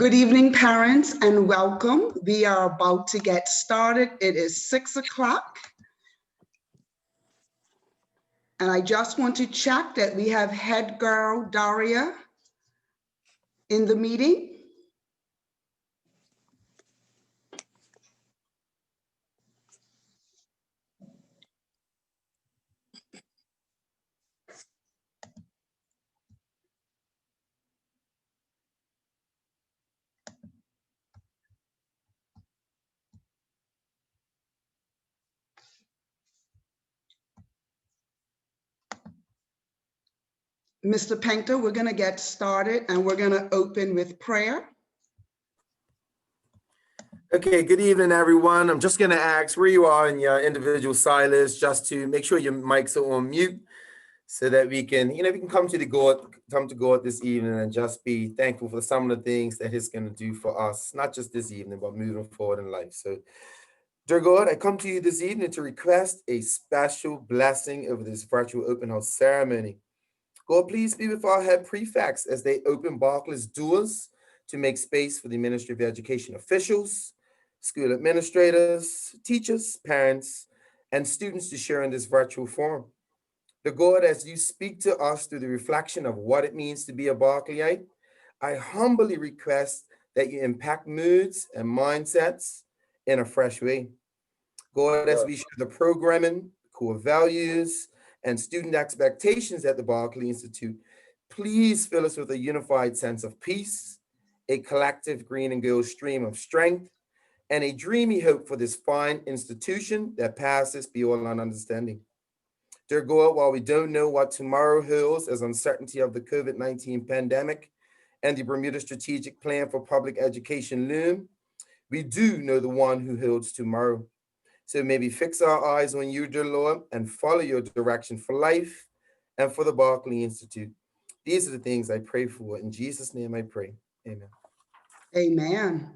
Good evening, parents, and welcome. We are about to get started. It is 6 o'clock. And I just want to check that we have head girl Daria in the meeting. Mr. Painter, we're going to get started and we're going to open with prayer. Okay, good evening, everyone. I'm just going to ask where you are in your individual silos, just to make sure your mics are on mute so that we can, we can come to God this evening and just be thankful for some of the things that He's going to do for us, not just this evening, but moving forward in life. So, dear God, I come to you this evening to request a special blessing over this virtual open house ceremony. God, please be with our head prefects as they open Barclay's doors to make space for the Ministry of Education officials, school administrators, teachers, parents, and students to share in this virtual forum. The God, as you speak to us through the reflection of what it means to be a Barclayite, I humbly request that you impact moods and mindsets in a fresh way. God, as we share the programming, core values, and student expectations at the Barclay Institute, please fill us with a unified sense of peace, a collective green and gold stream of strength, and a dreamy hope for this fine institution that passes beyond our understanding. Dear God, while we don't know what tomorrow holds as uncertainty of the COVID-19 pandemic and the Bermuda Strategic Plan for Public Education loom, we do know the one who holds tomorrow. So maybe fix our eyes on you, dear Lord, and follow your direction for life and for the Barclay Institute. These are the things I pray for. In Jesus' name I pray. Amen. Amen.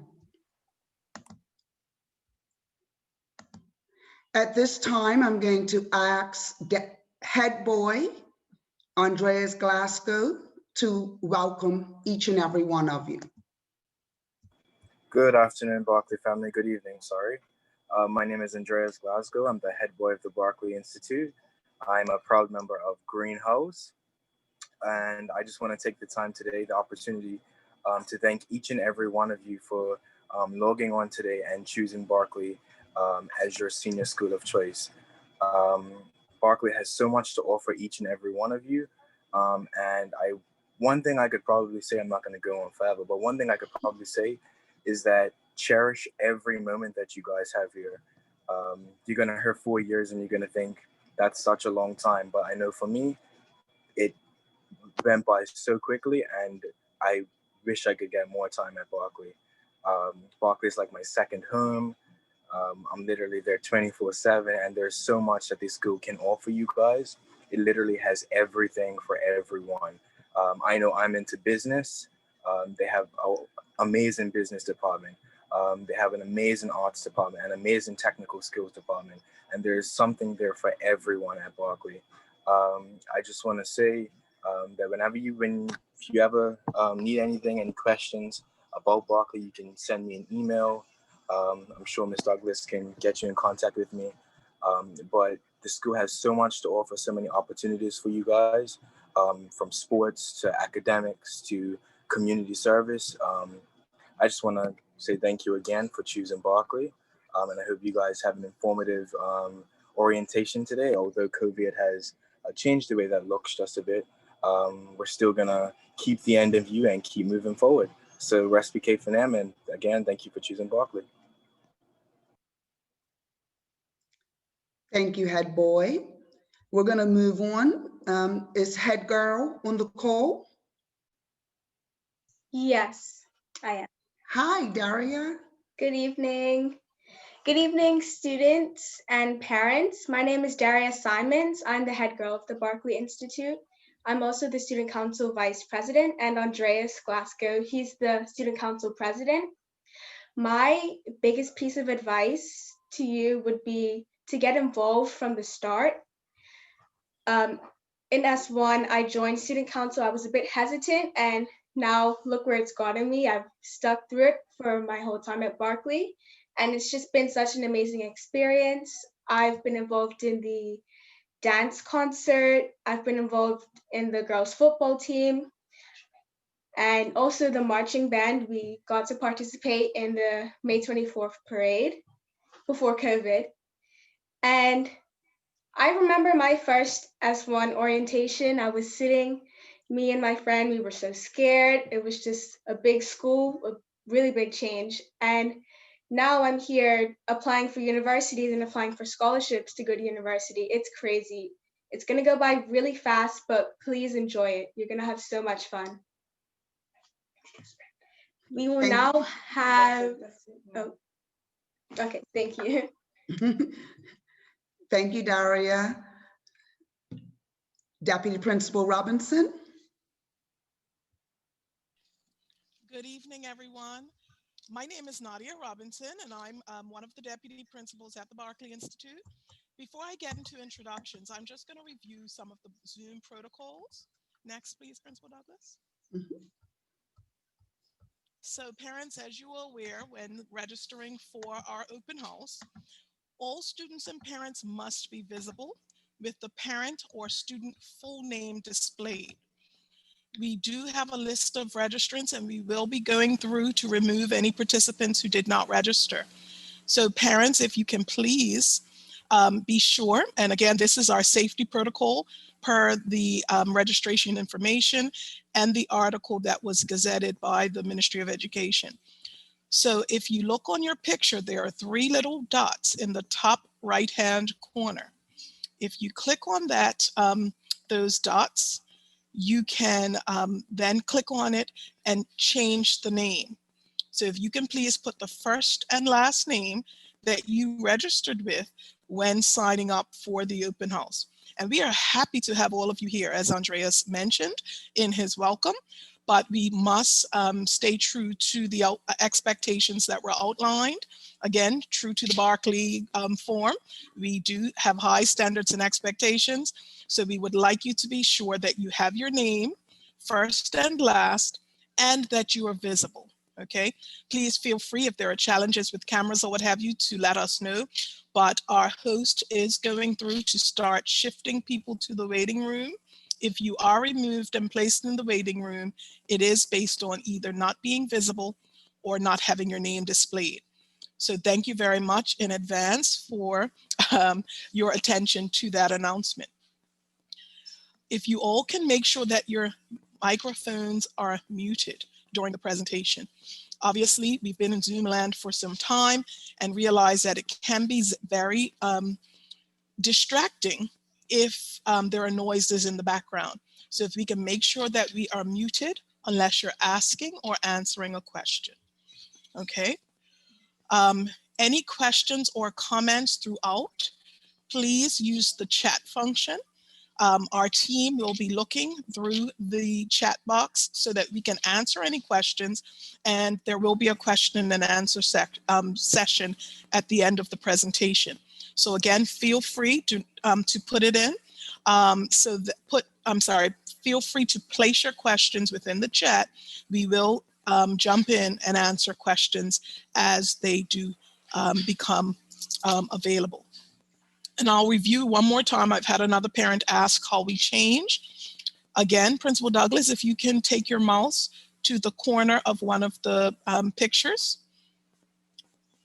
At this time, I'm going to ask head boy Andreas Glasgow to welcome each and every one of you. Good afternoon, Barclay family. Good evening, sorry. My name is Andreas Glasgow. I'm the head boy of the Barclay Institute. I'm a proud member of Greenhouse. And I just want to take the time today, the opportunity to thank each and every one of you for logging on today and choosing Barclay as your senior school of choice. Barclay has so much to offer each and every one of you. One thing I could probably say, I'm not going to go on forever, but one thing I could probably say is that cherish every moment that you guys have here. You're going to hear 4 years and you're going to think that's such a long time. But I know for me, it went by so quickly and I wish I could get more time at Barclay. Barclay is like my second home. I'm literally there 24/7 and there's so much that this school can offer you guys. It literally has everything for everyone. I know I'm into business. They have an amazing business department. They have an amazing arts department, an amazing technical skills department, and there's something there for everyone at Barclay. I just want to say that if you ever need anything, any questions about Barclay, you can send me an email. I'm sure Ms. Douglas can get you in contact with me. But the school has so much to offer, so many opportunities for you guys, from sports to academics to community service. I just want to say thank you again for choosing Barclay. And I hope you guys have an informative orientation today. Although COVID has changed the way that looks just a bit, we're still going to keep the end in view and keep moving forward. So rest be Cape for them. And again, thank you for choosing Barclay. Thank you, head boy. We're going to move on. Is head girl on the call? Yes, I am. Hi, Daria. Good evening. Good evening, students and parents. My name is Daria Simons. I'm the head girl of the Barclay Institute. I'm also the Student Council Vice President, and Andreas Glasgow, he's the Student Council President. My biggest piece of advice to you would be to get involved from the start. In S1, I joined Student Council. I was a bit hesitant, and now look where it's gotten me. I've stuck through it for my whole time at Barclay, and it's just been such an amazing experience. I've been involved in the dance concert. I've been involved in the girls football team and also the marching band. We got to participate in the May 24th parade before COVID. And I remember my first S1 orientation. I was sitting, me and my friend, we were so scared. It was just a big school, a really big change. And now I'm here applying for universities and applying for scholarships to go to university. It's crazy. It's gonna go by really fast, but please enjoy it. You're gonna have so much fun. We will now have, oh, okay, thank you. Thank you, Daria. Deputy Principal Robinson. Good evening, everyone. My name is Nadia Robinson, and I'm one of the deputy principals at the Barclay Institute. Before I get into introductions, I'm just going to review some of the Zoom protocols. Next, please, Principal Douglas. So parents, as you are aware, when registering for our open house, all students and parents must be visible with the parent or student full name displayed. We do have a list of registrants, and we will be going through to remove any participants who did not register. So parents, if you can please be sure, and again, this is our safety protocol per the registration information and the article that was gazetted by the Ministry of Education. So if you look on your picture, there are 3 little dots in the top right-hand corner. If you click on that, those dots, you can then click on it and change the name. So if you can please put the first and last name that you registered with when signing up for the open house. And we are happy to have all of you here, as Andreas mentioned in his welcome, but we must stay true to the expectations that were outlined. Again, true to the Barclay form. We do have high standards and expectations. So we would like you to be sure that you have your name, first and last, and that you are visible. Okay, please feel free if there are challenges with cameras or what have you to let us know. But our host is going through to start shifting people to the waiting room. If you are removed and placed in the waiting room, it is based on either not being visible or not having your name displayed. So thank you very much in advance for your attention to that announcement. If you all can make sure that your microphones are muted during the presentation. Obviously, we've been in Zoom land for some time and realize that it can be very distracting if there are noises in the background. So if we can make sure that we are muted unless you're asking or answering a question. Okay. Any questions or comments throughout, please use the chat function. Our team will be looking through the chat box so that we can answer any questions, and there will be a question and answer session at the end of the presentation. So again, feel free to put it in. Feel free to place your questions within the chat. We will jump in and answer questions as they do become available. And I'll review one more time. I've had another parent ask how we change. Again, Principal Douglas, if you can take your mouse to the corner of one of the pictures,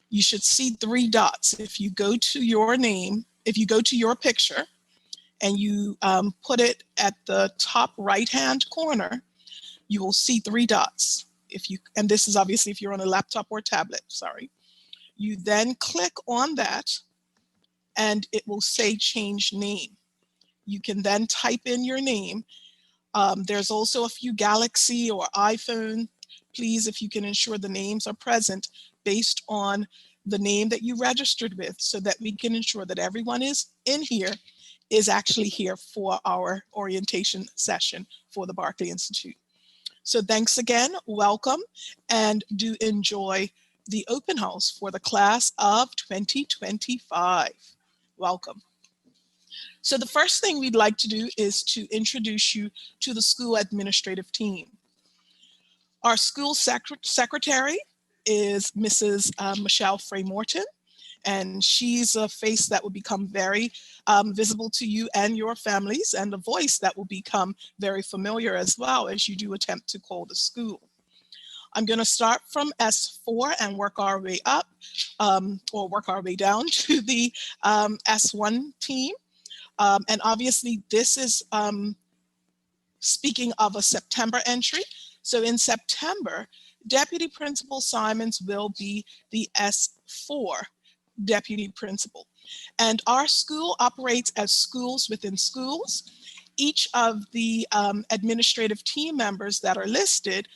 you should see 3 dots. If you go to your name, if you go to your picture and you put it at the top right-hand corner, you will see 3 dots. And this is obviously if you're on a laptop or tablet, sorry. You then click on that and it will say change name. You can then type in your name. There's also a few Galaxy or iPhone. Please, if you can ensure the names are present based on the name that you registered with so that we can ensure that everyone is in here is actually here for our orientation session for the Barclay Institute. So thanks again, welcome, and do enjoy the open house for the class of 2025. Welcome. So the first thing we'd like to do is to introduce you to the school administrative team. Our school secretary is Mrs. Michelle Frey Morton, and she's a face that will become very visible to you and your families, and a voice that will become very familiar as well as you do attempt to call the school. I'm going to start from S4 and work our way up, or work our way down to the S1 team. And obviously this is speaking of a September entry. So in September, Deputy Principal Simons will be the S4 Deputy Principal. And our school operates as schools within schools. Each of the administrative team members that are listed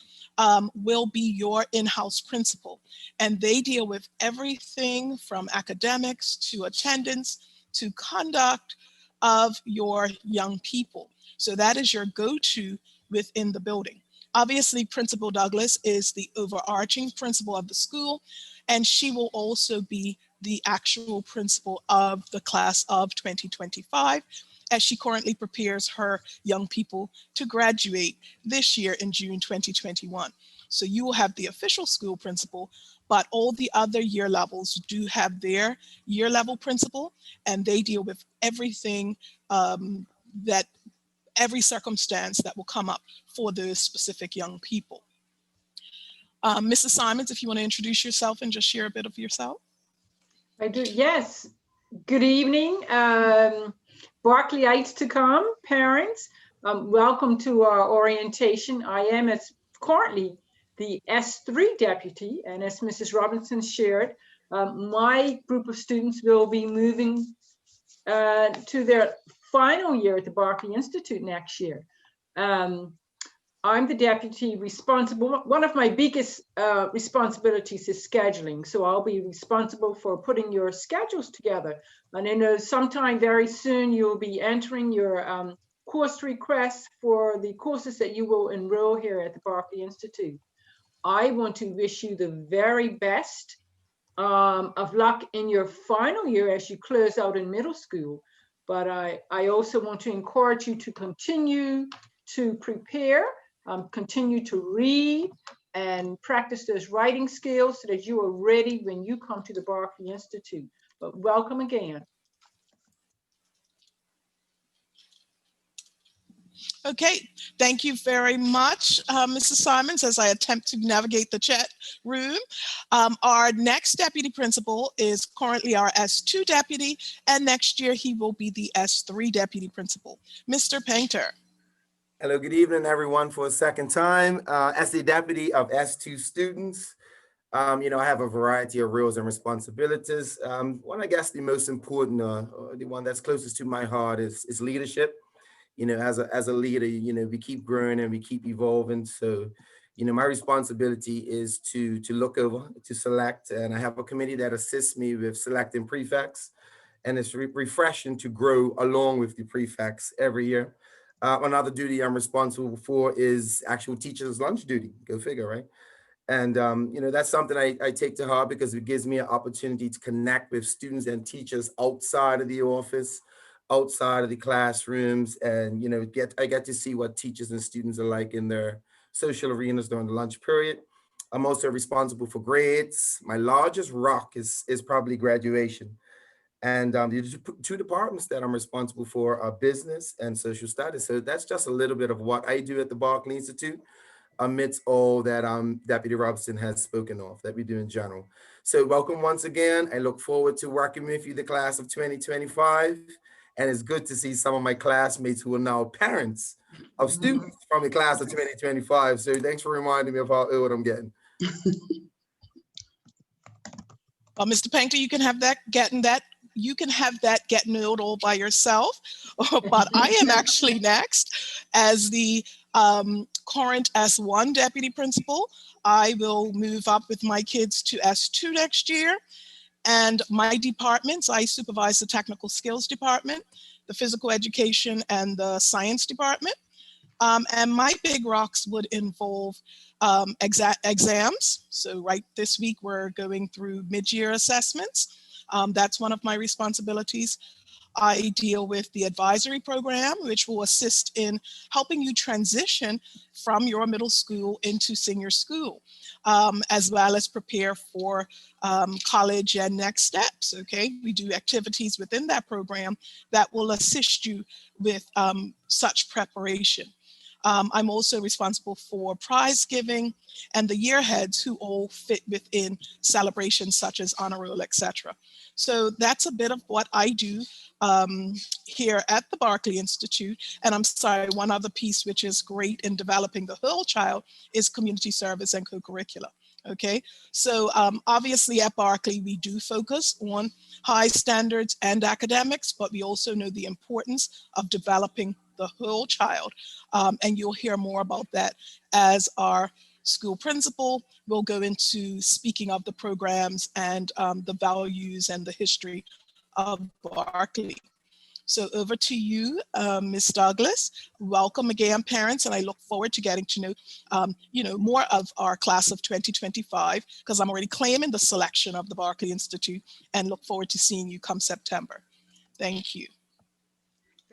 will be your in-house principal. And they deal with everything from academics to attendance to conduct of your young people. So that is your go-to within the building. Obviously, Principal Douglas is the overarching principal of the school, and she will also be the actual principal of the class of 2025, as she currently prepares her young people to graduate this year in June 2021. So you will have the official school principal, but all the other year levels do have their year level principal, and they deal with everything that every circumstance that will come up for those specific young people. Mrs. Simons, if you want to introduce yourself and just share a bit of yourself. I do, yes. Good evening, Barclayites to come, parents. Welcome to our orientation. I am currently the S3 deputy, and as Mrs. Robinson shared, my group of students will be moving to their final year at the Berkeley Institute next year. I'm the deputy responsible. One of my biggest responsibilities is scheduling. So I'll be responsible for putting your schedules together. And I know sometime very soon you'll be entering your course requests for the courses that you will enroll here at the Berkeley Institute. I want to wish you the very best of luck in your final year as you close out in middle school. But I also want to encourage you to continue to prepare, continue to read and practice those writing skills so that you are ready when you come to the Barclay Institute. But welcome again. Okay, thank you very much, Mrs. Simons, as I attempt to navigate the chat room. Our next deputy principal is currently our S2 deputy, and next year he will be the S3 deputy principal. Mr. Painter. Hello, good evening, everyone, for a second time. As the deputy of S2 students, I have a variety of roles and responsibilities. One, I guess, the most important, the one that's closest to my heart is leadership. As a leader, we keep growing and we keep evolving. So, my responsibility is to look over, to select, and I have a committee that assists me with selecting prefects, and it's refreshing to grow along with the prefects every year. Another duty I'm responsible for is actual teacher's lunch duty. Go figure, right? And, that's something I take to heart because it gives me an opportunity to connect with students and teachers outside of the office, outside of the classrooms, and, I get to see what teachers and students are like in their social arenas during the lunch period. I'm also responsible for grades. My largest rock is probably graduation. And the two departments that I'm responsible for are business and social studies. So that's just a little bit of what I do at the Barclay Institute, amidst all that Deputy Robinson has spoken of, that we do in general. So welcome once again. I look forward to working with you, the class of 2025. And it's good to see some of my classmates who are now parents of students from the class of 2025. So thanks for reminding me of how old I'm getting. Well, Mr. Painter, you can have that getting old all by yourself, but I am actually next as the current S1 deputy principal. I will move up with my kids to S2 next year. And my departments, I supervise the technical skills department, the physical education, and the science department. And my big rocks would involve exams. So right this week, we're going through mid-year assessments. That's one of my responsibilities. I deal with the advisory program, which will assist in helping you transition from your middle school into senior school, as well as prepare for college and next steps, okay? We do activities within that program that will assist you with such preparation. I'm also responsible for prize giving and the year heads who all fit within celebrations such as honor roll, etc. So that's a bit of what I do here at the Barclay Institute. And I'm sorry, one other piece which is great in developing the whole child is community service and co-curricular. Okay, so obviously at Barclay, we do focus on high standards and academics, but we also know the importance of developing the whole child. And you'll hear more about that as our school principal will go into speaking of the programs and the values and the history of Barclay. So over to you, Ms. Douglas. Welcome again, parents, and I look forward to getting to know, more of our class of 2025, because I'm already claiming the selection of the Barclay Institute and look forward to seeing you come September. Thank you.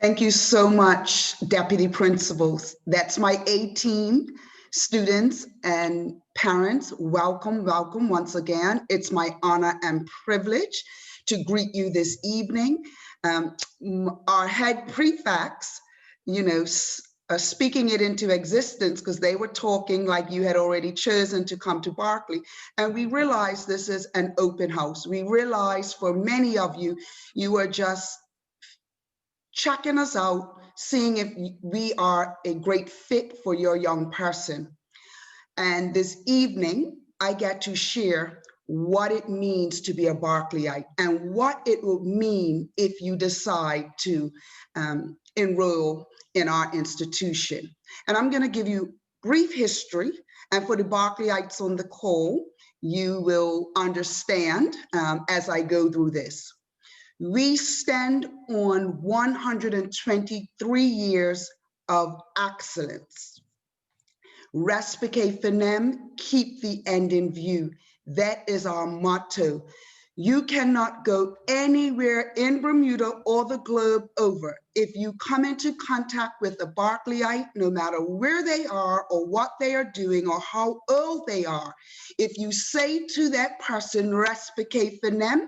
Thank you so much, Deputy Principals. That's my A team, students and parents. Welcome, welcome once again. It's my honor and privilege to greet you this evening. Our head prefects, speaking it into existence because they were talking like you had already chosen to come to Barclay. And we realized this is an open house. We realized for many of you, you are just checking us out, seeing if we are a great fit for your young person. And this evening, I get to share what it means to be a Barclayite and what it will mean if you decide to enroll in our institution. And I'm going to give you brief history, and for the Barclayites on the call, you will understand as I go through this. We stand on 123 years of excellence. Respecte Finem, keep the end in view. That is our motto. You cannot go anywhere in Bermuda or the globe over. If you come into contact with a Barclayite, no matter where they are or what they are doing or how old they are, if you say to that person, Respecte Finem,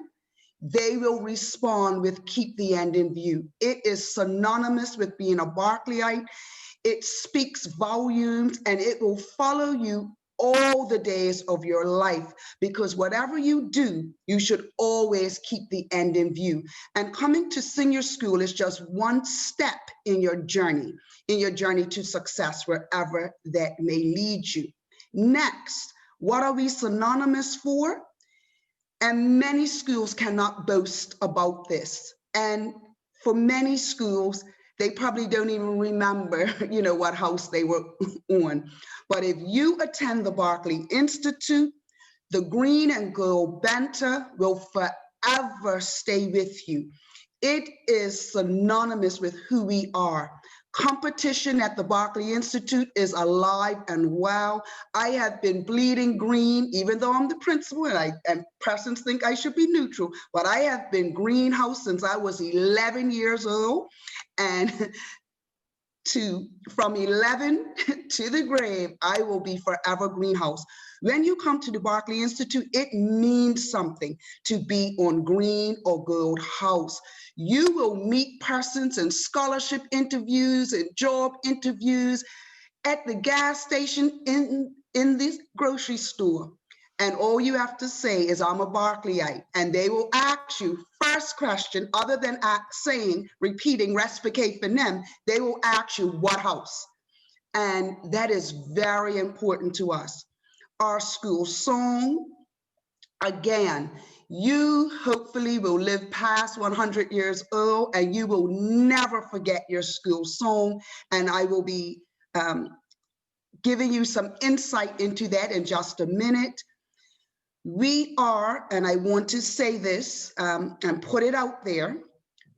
they will respond with keep the end in view. It is synonymous with being a Barclayite. It speaks volumes and it will follow you all the days of your life, because whatever you do, you should always keep the end in view. And coming to senior school is just one step in your journey to success, wherever that may lead you. Next, what are we synonymous for? And many schools cannot boast about this. And for many schools, they probably don't even remember, what house they were on. But if you attend the Barclay Institute, the green and gold banter will forever stay with you. It is synonymous with who we are. Competition at the Barclay Institute is alive and well. I have been bleeding green, even though I'm the principal and persons think I should be neutral, but I have been greenhouse since I was 11 years old. And from 11 to the grave, I will be forever greenhouse. When you come to the Barclay Institute, it means something to be on green or gold house. You will meet persons in scholarship interviews and job interviews at the gas station, in the grocery store. And all you have to say is, I'm a Barclayite. And they will ask you, first question, other than repeating Respecte Finem, they will ask you, what house? And that is very important to us. Our school song, again, you hopefully will live past 100 years old and you will never forget your school song. And I will be giving you some insight into that in just a minute. We are, and I want to say this and put it out there,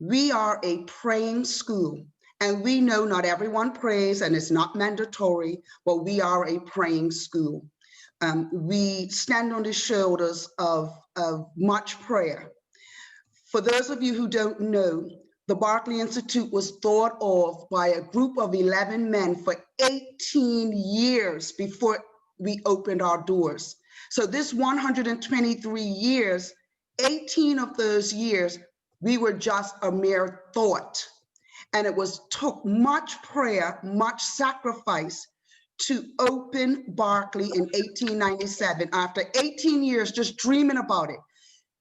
we are a praying school. And we know not everyone prays and it's not mandatory, but we are a praying school. We stand on the shoulders of much prayer. For those of you who don't know, the Barclay Institute was thought of by a group of 11 men for 18 years before we opened our doors. So this 123 years, 18 of those years, we were just a mere thought. And it took much prayer, much sacrifice to open Barclay in 1897. After 18 years just dreaming about it,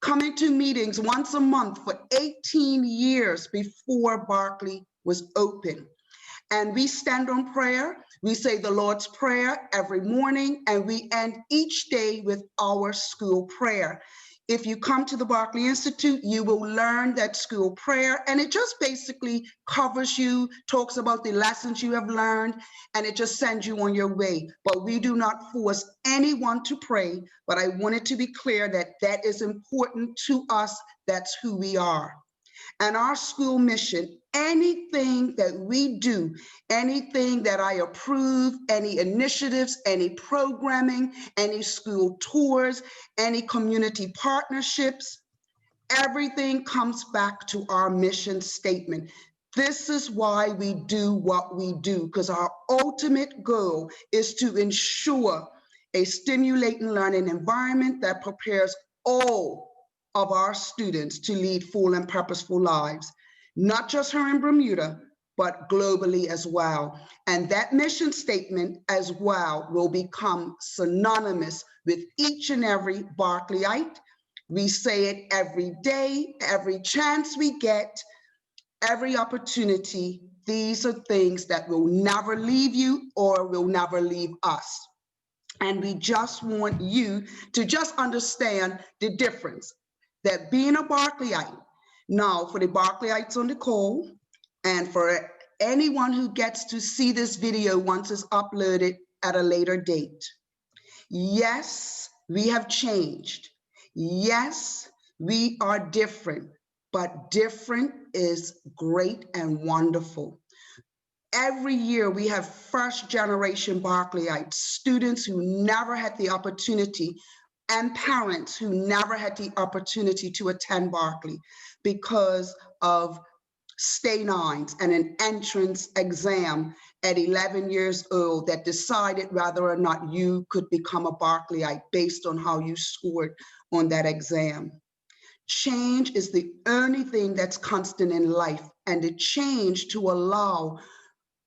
coming to meetings once a month for 18 years before Barclay was open. And we stand on prayer. We say the Lord's Prayer every morning, and we end each day with our school prayer. If you come to the Barclay Institute, you will learn that school prayer, and it just basically covers you, talks about the lessons you have learned, and it just sends you on your way. But we do not force anyone to pray, but I wanted to be clear that that is important to us. That's who we are. And our school mission, anything that we do, anything that I approve, any initiatives, any programming, any school tours, any community partnerships, everything comes back to our mission statement. This is why we do what we do, because our ultimate goal is to ensure a stimulating learning environment that prepares all of our students to lead full and purposeful lives, not just here in Bermuda, but globally as well. And that mission statement as well will become synonymous with each and every Barclayite. We say it every day, every chance we get, every opportunity. These are things that will never leave you or will never leave us. And we just want you to just understand the difference. That being a Barclayite, now for the Barclayites on the call, and for anyone who gets to see this video once it's uploaded at a later date. Yes, we have changed. Yes, we are different, but different is great and wonderful. Every year we have first generation Barclayites, students who never had the opportunity, and parents who never had the opportunity to attend Barclay because of stay nines and an entrance exam at 11 years old that decided whether or not you could become a Barclayite based on how you scored on that exam. Change is the only thing that's constant in life, and the change to allow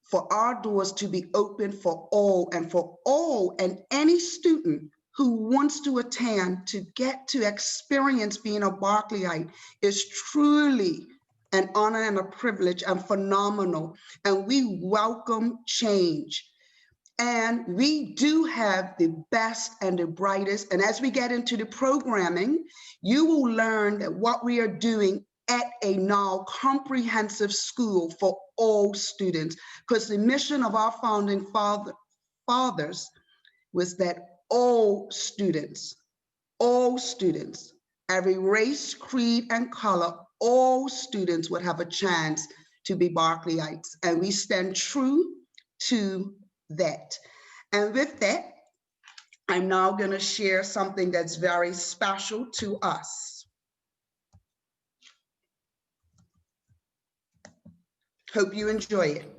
for our doors to be open for all and any student who wants to attend to get to experience being a Barclayite is truly an honor and a privilege and phenomenal. And we welcome change. And we do have the best and the brightest. And as we get into the programming, you will learn that what we are doing at a now comprehensive school for all students, because the mission of our founding fathers was that all students, every race, creed, and color, all students would have a chance to be Barclayites. And we stand true to that. And with that, I'm now going to share something that's very special to us. Hope you enjoy it.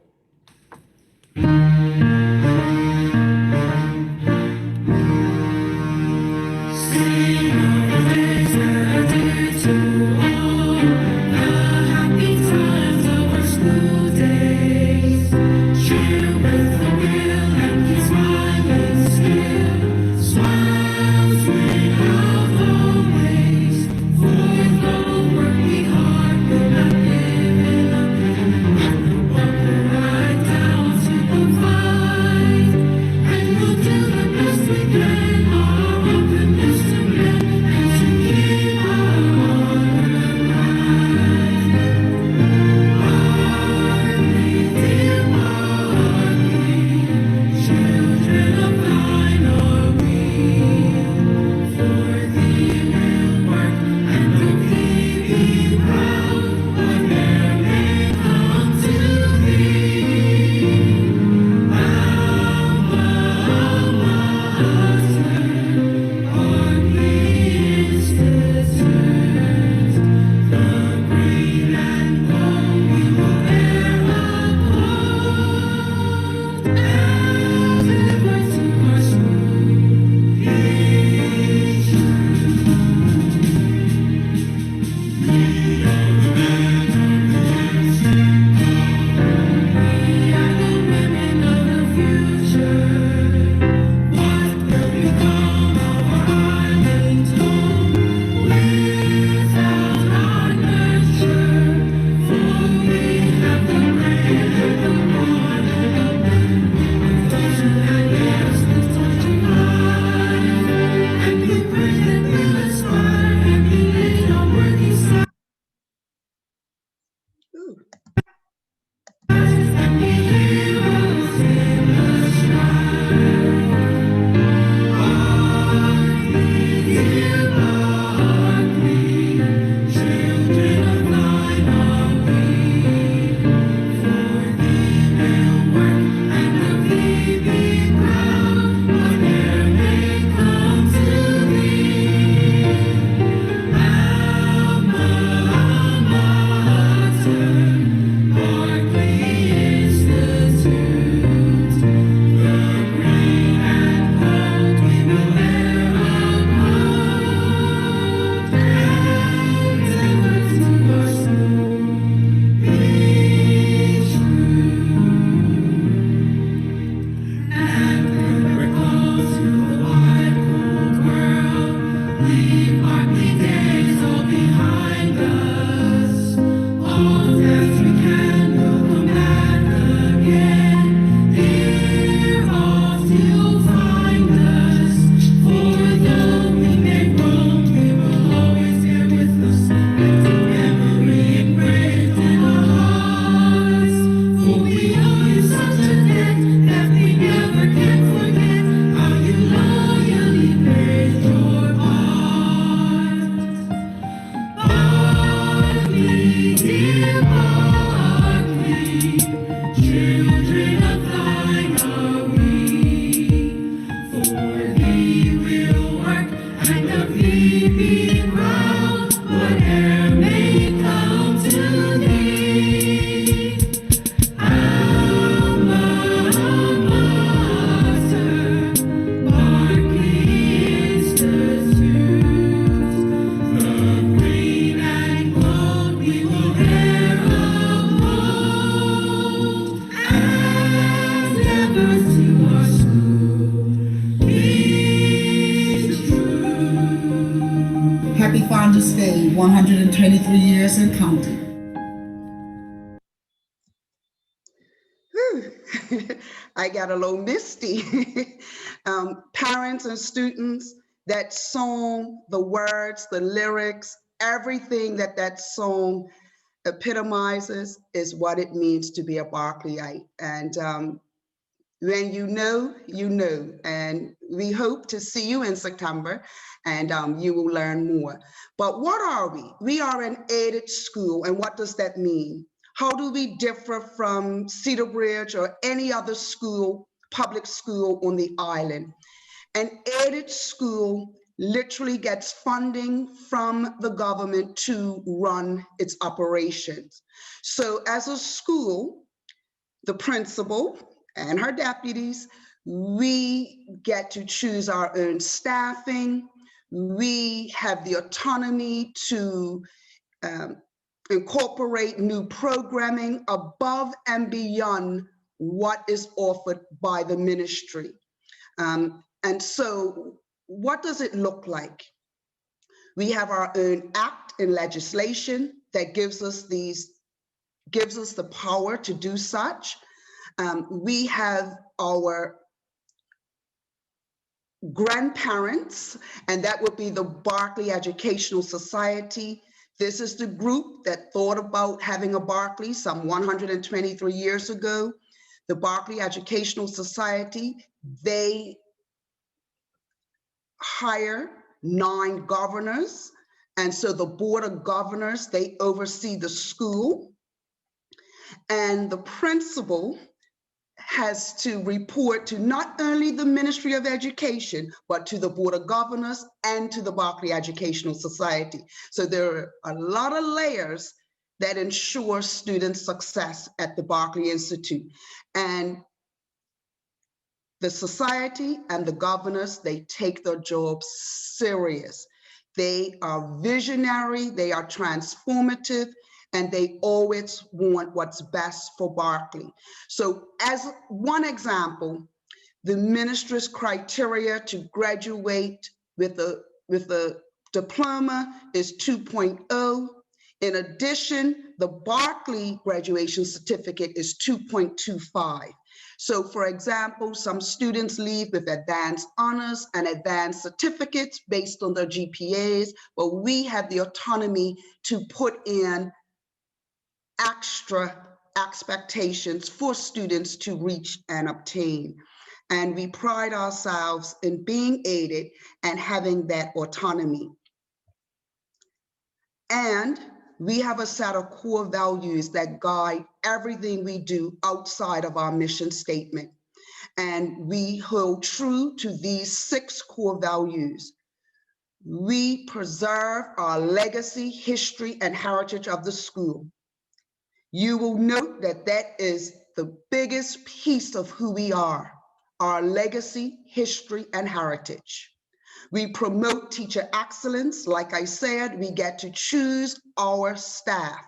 Right down to the 123 years and counting. Whew. I got a little misty. Parents and students, that song, the words, the lyrics, everything that that song epitomizes is what it means to be a Barclayite. And when you know, you know. And we hope to see you in September, and you will learn more. But what are we? We are an aided school. And what does that mean? How do we differ from Cedar Bridge or any other school, public school on the island? An aided school literally gets funding from the government to run its operations. So as a school, the principal and her deputies, we get to choose our own staffing. We have the autonomy to incorporate new programming above and beyond what is offered by the ministry. And so what does it look like? We have our own act and legislation that gives us the power to do such. We have our grandparents, and that would be the Barclay Educational Society. This is the group that thought about having a Barclay some 123 years ago. The Barclay Educational Society, they hire 9 governors. And so the Board of Governors, they oversee the school. And the principal has to report to not only the Ministry of Education, but to the Board of Governors and to the Barclay Educational Society. So there are a lot of layers that ensure student success at the Barclay Institute. And the society and the governors, they take their job serious. They are visionary, they are transformative, and they always want what's best for Barclay. So as one example, the ministry's criteria to graduate with a diploma is 2.0. In addition, the Barclay graduation certificate is 2.25. So for example, some students leave with advanced honors and advanced certificates based on their GPAs, but we have the autonomy to put in extra expectations for students to reach and obtain. And we pride ourselves in being aided and having that autonomy. And we have a set of core values that guide everything we do outside of our mission statement. And we hold true to these 6 core values. We preserve our legacy, history, and heritage of the school. You will note that that is the biggest piece of who we are, our legacy, history, and heritage. We promote teacher excellence. Like I said, we get to choose our staff.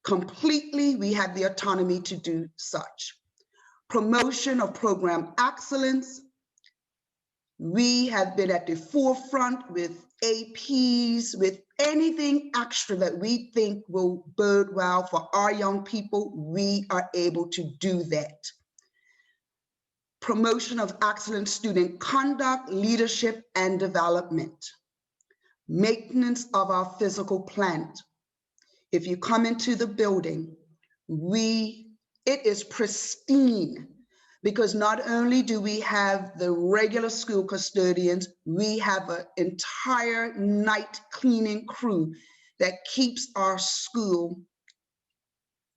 Completely, we have the autonomy to do such. Promotion of program excellence. We have been at the forefront with APs, with anything extra that we think will bode well for our young people. We are able to do that. Promotion of excellent student conduct, leadership, and development. Maintenance of our physical plant. If you come into the building, it is pristine, because not only do we have the regular school custodians, we have an entire night cleaning crew that keeps our school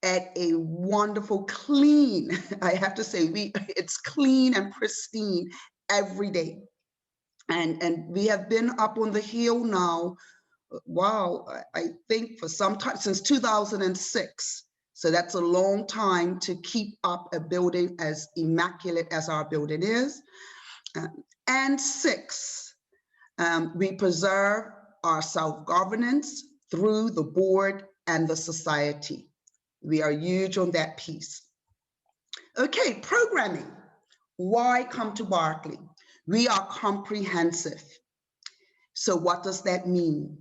at a wonderful clean, I have to say, it's clean and pristine every day. And we have been up on the hill now, wow, I think for some time, since 2006. So that's a long time to keep up a building as immaculate as our building is. And 6, we preserve our self-governance through the board and the society. We are huge on that piece. Okay, programming. Why come to Barclay? We are comprehensive. So what does that mean?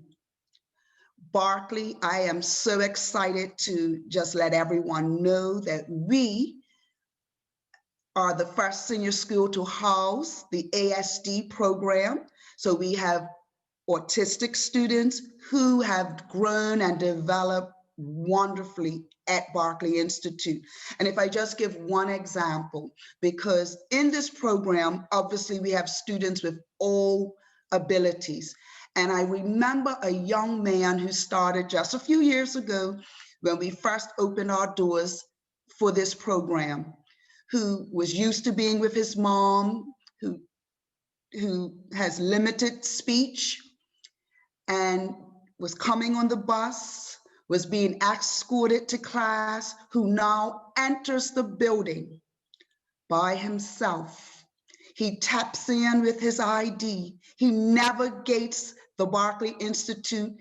Barclay, I am so excited to just let everyone know that we are the first senior school to house the ASD program. So we have autistic students who have grown and developed wonderfully at Barclay Institute. And if I just give one example, because in this program, obviously we have students with all abilities. And I remember a young man who started just a few years ago when we first opened our doors for this program, who was used to being with his mom, who has limited speech, and was coming on the bus, was being escorted to class, who now enters the building by himself. He taps in with his ID. He navigates the Barclay Institute.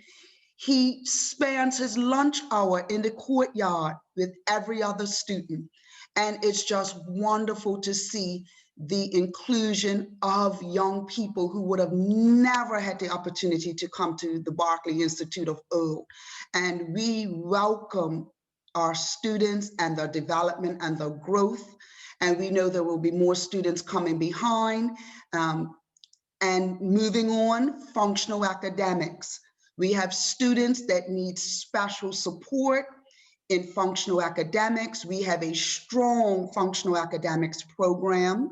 He spends his lunch hour in the courtyard with every other student. And it's just wonderful to see the inclusion of young people who would have never had the opportunity to come to the Barclay Institute of Earl. And we welcome our students and their development and their growth. And we know there will be more students coming behind. And moving on, functional academics. We have students that need special support in functional academics. We have a strong functional academics program.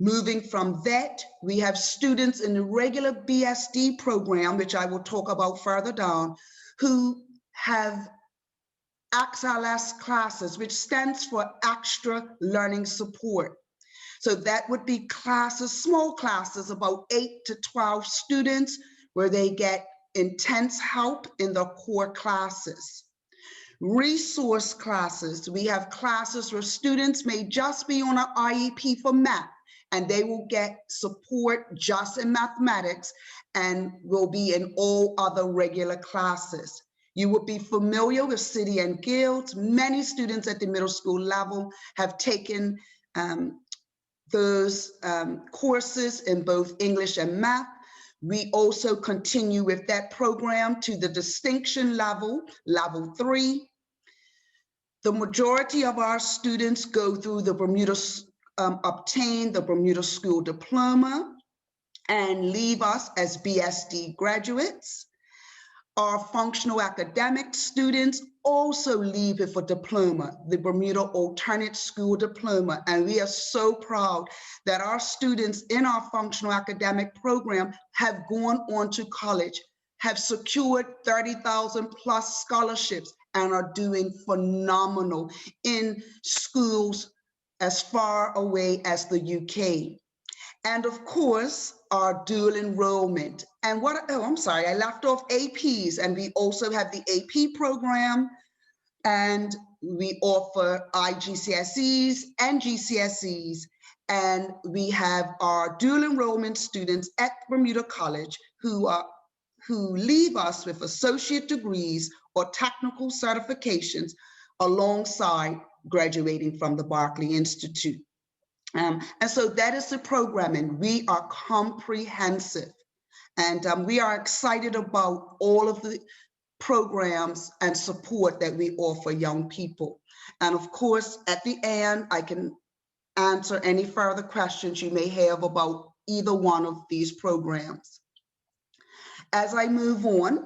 Moving from that, we have students in the regular BSD program, which I will talk about further down, who have XLS classes, which stands for Extra Learning Support. So that would be classes, small classes, about 8 to 12 students, where they get intense help in the core classes. Resource classes, we have classes where students may just be on an IEP for math, and they will get support just in mathematics and will be in all other regular classes. You would be familiar with City and Guilds. Many students at the middle school level have taken those courses in both English and math. We also continue with that program to the distinction level, level 3. The majority of our students go through the Bermuda, obtain the Bermuda School Diploma and leave us as BSD graduates. Our functional academic students also leave with a diploma, the Bermuda Alternate School Diploma. And we are so proud that our students in our functional academic program have gone on to college, have secured 30,000 plus scholarships, and are doing phenomenal in schools as far away as the UK. And of course, our dual enrollment. And I left off APs, and we also have the AP program, and we offer IGCSEs and GCSEs, and we have our dual enrollment students at Bermuda College who leave us with associate degrees or technical certifications alongside graduating from the Barclay Institute. And so that is the programming. We are comprehensive, and we are excited about all of the programs and support that we offer young people. And of course, at the end, I can answer any further questions you may have about either one of these programs. As I move on,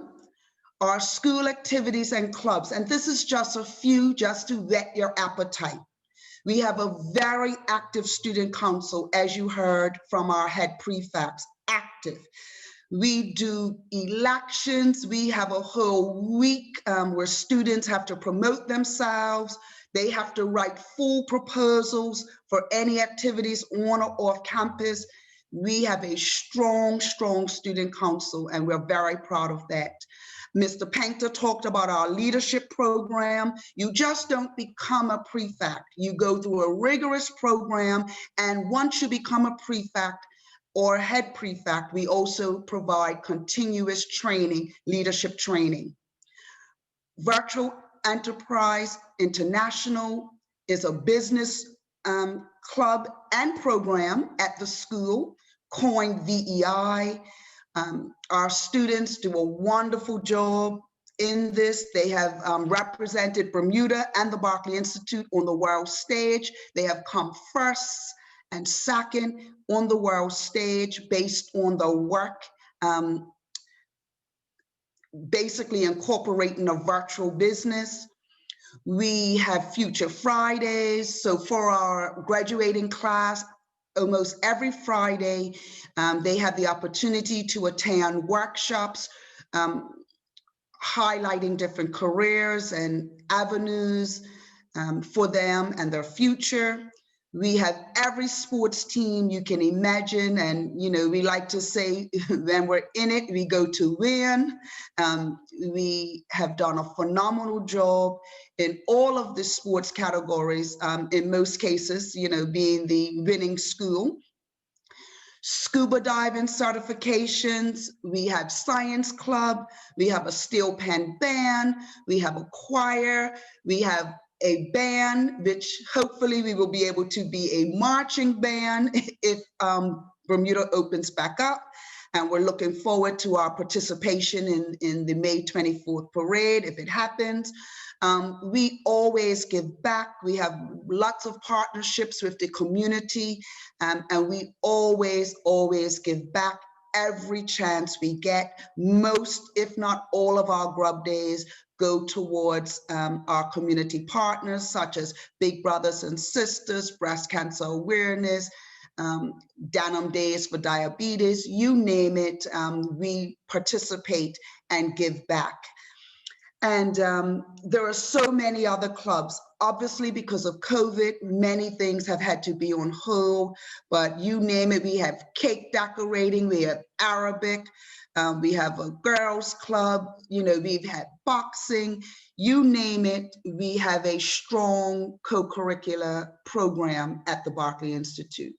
our school activities and clubs, and this is just a few just to whet your appetite. We have a very active student council, as you heard from our head prefects, active. We do elections. We have a whole week where students have to promote themselves. They have to write full proposals for any activities on or off campus. We have a strong, strong student council, and we're very proud of that. Mr. Painter talked about our leadership program. You just don't become a prefect. You go through a rigorous program, and once you become a prefect or head prefect, we also provide continuous training, leadership training. Virtual Enterprise International is a business club and program at the school, coined VEI. Our students do a wonderful job in this. They have represented Bermuda and the Barclay Institute on the world stage. They have come first and second on the world stage based on the work, basically incorporating a virtual business. We have Future Fridays. So for our graduating class, almost every Friday, they have the opportunity to attend workshops, highlighting different careers and avenues for them and their future. We have every sports team you can imagine, and we like to say when we're in it, we go to win. We have done a phenomenal job in all of the sports categories, in most cases, being the winning school. Scuba diving certifications, we have science club, we have a steel pen band, we have a choir, we have a band, which hopefully we will be able to be a marching band if Bermuda opens back up. And we're looking forward to our participation in the May 24th parade if it happens. We always give back. We have lots of partnerships with the community, and we always give back every chance we get. Most, if not all of our grub days go towards our community partners, such as Big Brothers and Sisters, Breast Cancer Awareness, Denim Days for Diabetes, you name it, we participate and give back. And there are so many other clubs. Obviously, because of COVID, many things have had to be on hold, but you name it, we have cake decorating, we have Arabic, we have a girls club, we've had boxing, you name it, we have a strong co-curricular program at the Barclay Institute.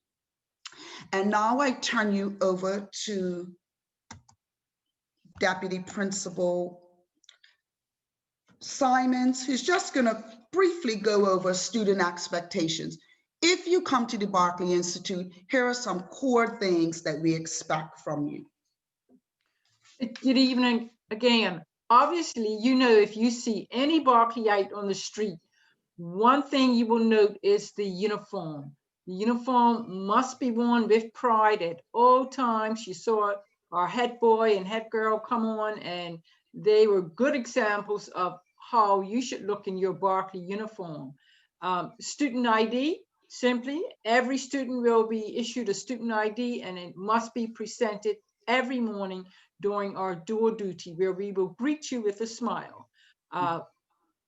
And now I turn you over to Deputy Principal Simons, who's just going to briefly go over student expectations. If you come to the Barclay Institute, here are some core things that we expect from you. Good evening again. Obviously, if you see any Barclayite on the street, one thing you will note is the uniform. The uniform must be worn with pride at all times. You saw our head boy and head girl come on, and they were good examples of how you should look in your Barclay uniform. Student ID, simply, every student will be issued a student ID, and it must be presented every morning during our door duty, where we will greet you with a smile.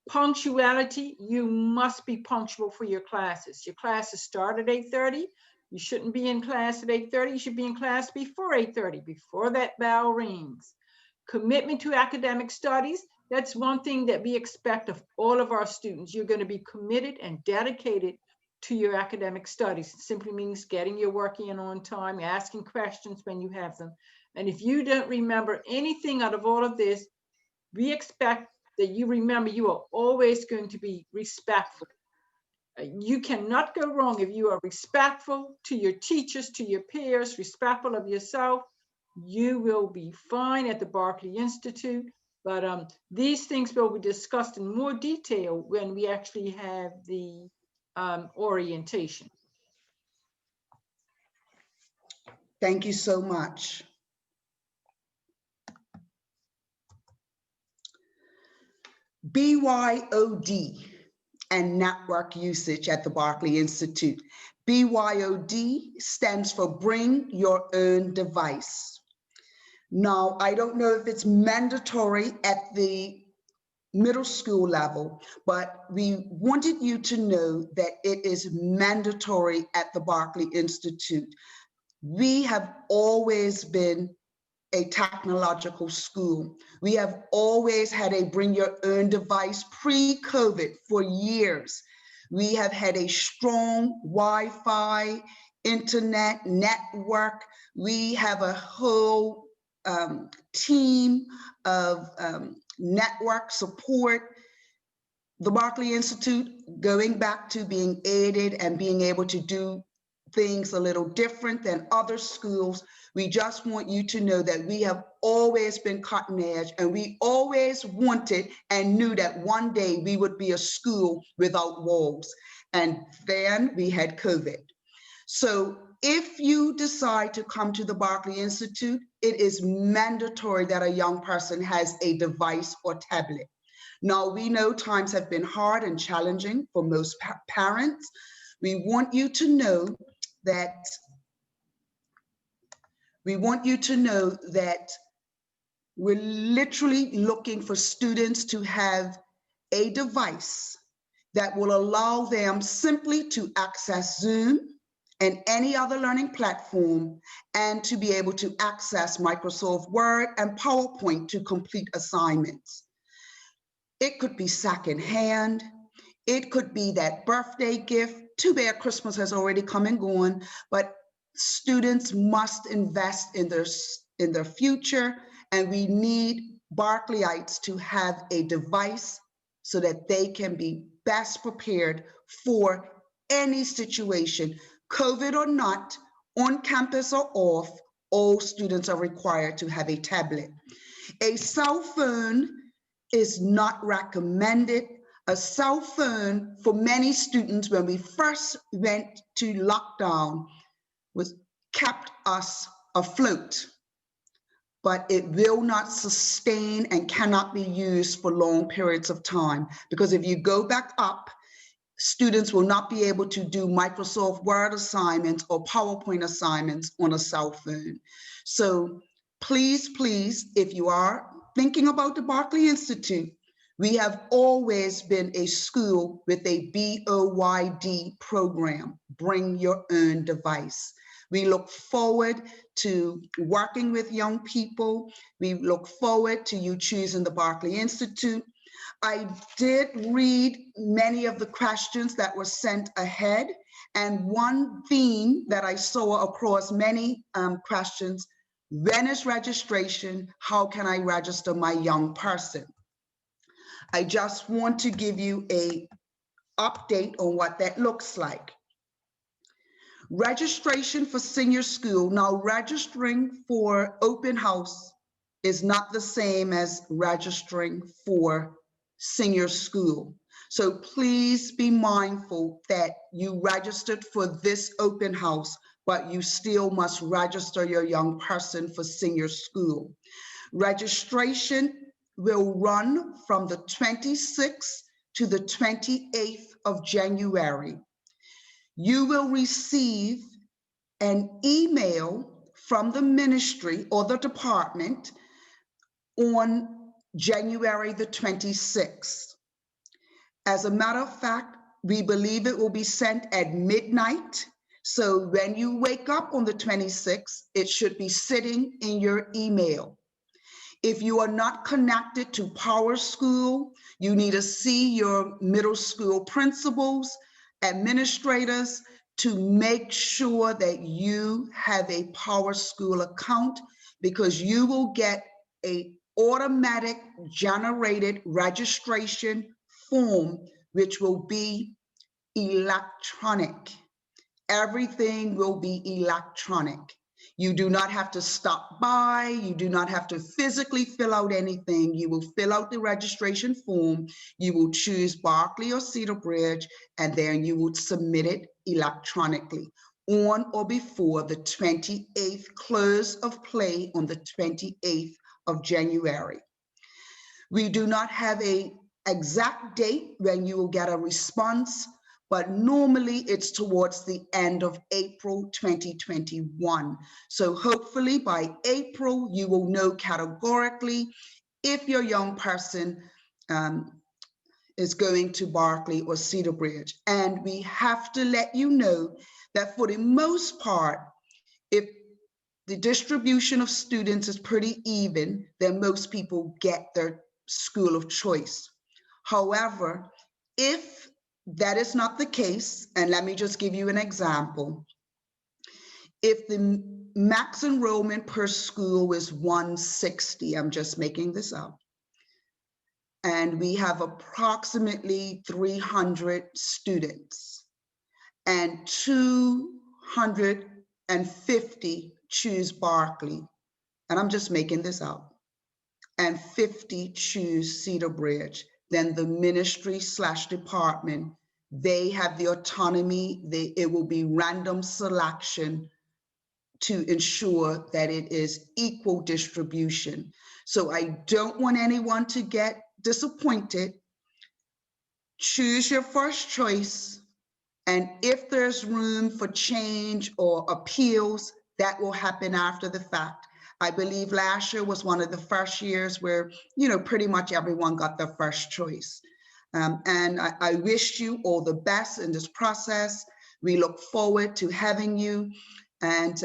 Punctuality, you must be punctual for your classes. Your classes start at 8:30. You shouldn't be in class at 8:30. You should be in class before 8:30, before that bell rings. Commitment to academic studies, that's one thing that we expect of all of our students. You're going to be committed and dedicated to your academic studies. It simply means getting your work in on time, asking questions when you have them. And if you don't remember anything out of all of this, we expect that you remember you are always going to be respectful. You cannot go wrong if you are respectful to your teachers, to your peers, respectful of yourself. You will be fine at the Barclay Institute. But these things will be discussed in more detail when we actually have the orientation. Thank you so much. BYOD and network usage at the Barclay Institute. BYOD stands for Bring Your Own Device. Now, I don't know if it's mandatory at the middle school level, but we wanted you to know that it is mandatory at the Barclay Institute. We have always been a technological school. We have always had a bring your own device pre-COVID for years. We have had a strong Wi-Fi, internet, network. We have a whole team of network support. The Barclay Institute, going back to being aided and being able to do things a little different than other schools. We just want you to know that we have always been cutting edge, and we always wanted and knew that one day we would be a school without walls. And then we had COVID. So if you decide to come to the Barclay Institute, it is mandatory that a young person has a device or tablet. Now, we know times have been hard and challenging for most parents. We want you to know that we're literally looking for students to have a device that will allow them simply to access Zoom and any other learning platform, and to be able to access Microsoft Word and PowerPoint to complete assignments. It could be secondhand. It could be that birthday gift. Too bad Christmas has already come and gone, but students must invest in their future, and we need Barclayites to have a device so that they can be best prepared for any situation, COVID or not, on campus or off. All students are required to have a tablet. A cell phone is not recommended. A cell phone for many students, when we first went to lockdown, kept us afloat, but it will not sustain and cannot be used for long periods of time, because if you go back up, students will not be able to do Microsoft Word assignments or PowerPoint assignments on a cell phone. So please, if you are thinking about the Barclay Institute, we have always been a school with a BOYD program, bring your own device. We look forward to working with young people. We look forward to you choosing the Barclay Institute. I did read many of the questions that were sent ahead, and one theme that I saw across many questions: when is registration? How can I register my young person? I just want to give you an update on what that looks like. Registration for senior school. Now, registering for open house is not the same as registering for senior school. So please be mindful that you registered for this open house, but you still must register your young person for senior school. Registration will run from the 26th to the 28th of January. You will receive an email from the ministry or the department on January the 26th. As a matter of fact, we believe it will be sent at midnight. So when you wake up on the 26th, it should be sitting in your email. If you are not connected to Power School, you need to see your middle school principals, administrators, to make sure that you have a Power School account, because you will get an automatic generated registration form, which will be electronic. Everything will be electronic. You do not have to stop by. You do not have to physically fill out anything. You will fill out the registration form. You will choose Barclay or Cedar Bridge, and then you would submit it electronically on or before the 28th close of play on the 28th of January. We do not have an exact date when you will get a response, but normally it's towards the end of April 2021. So hopefully by April, you will know categorically if your young person is going to Barclay or Cedar Bridge. And we have to let you know that for the most part, if the distribution of students is pretty even, then most people get their school of choice. However, if that is not the case, and let me just give you an example. If the max enrollment per school is 160, I'm just making this up, and we have approximately 300 students, and 150 choose Barclay, and I'm just making this up, and 50 choose Cedar Bridge, then the ministry/department, they have the autonomy, it will be random selection to ensure that it is equal distribution. So I don't want anyone to get disappointed. Choose your first choice. And if there's room for change or appeals, that will happen after the fact. I believe last year was one of the first years where, pretty much everyone got their first choice. And I wish you all the best in this process. We look forward to having you. And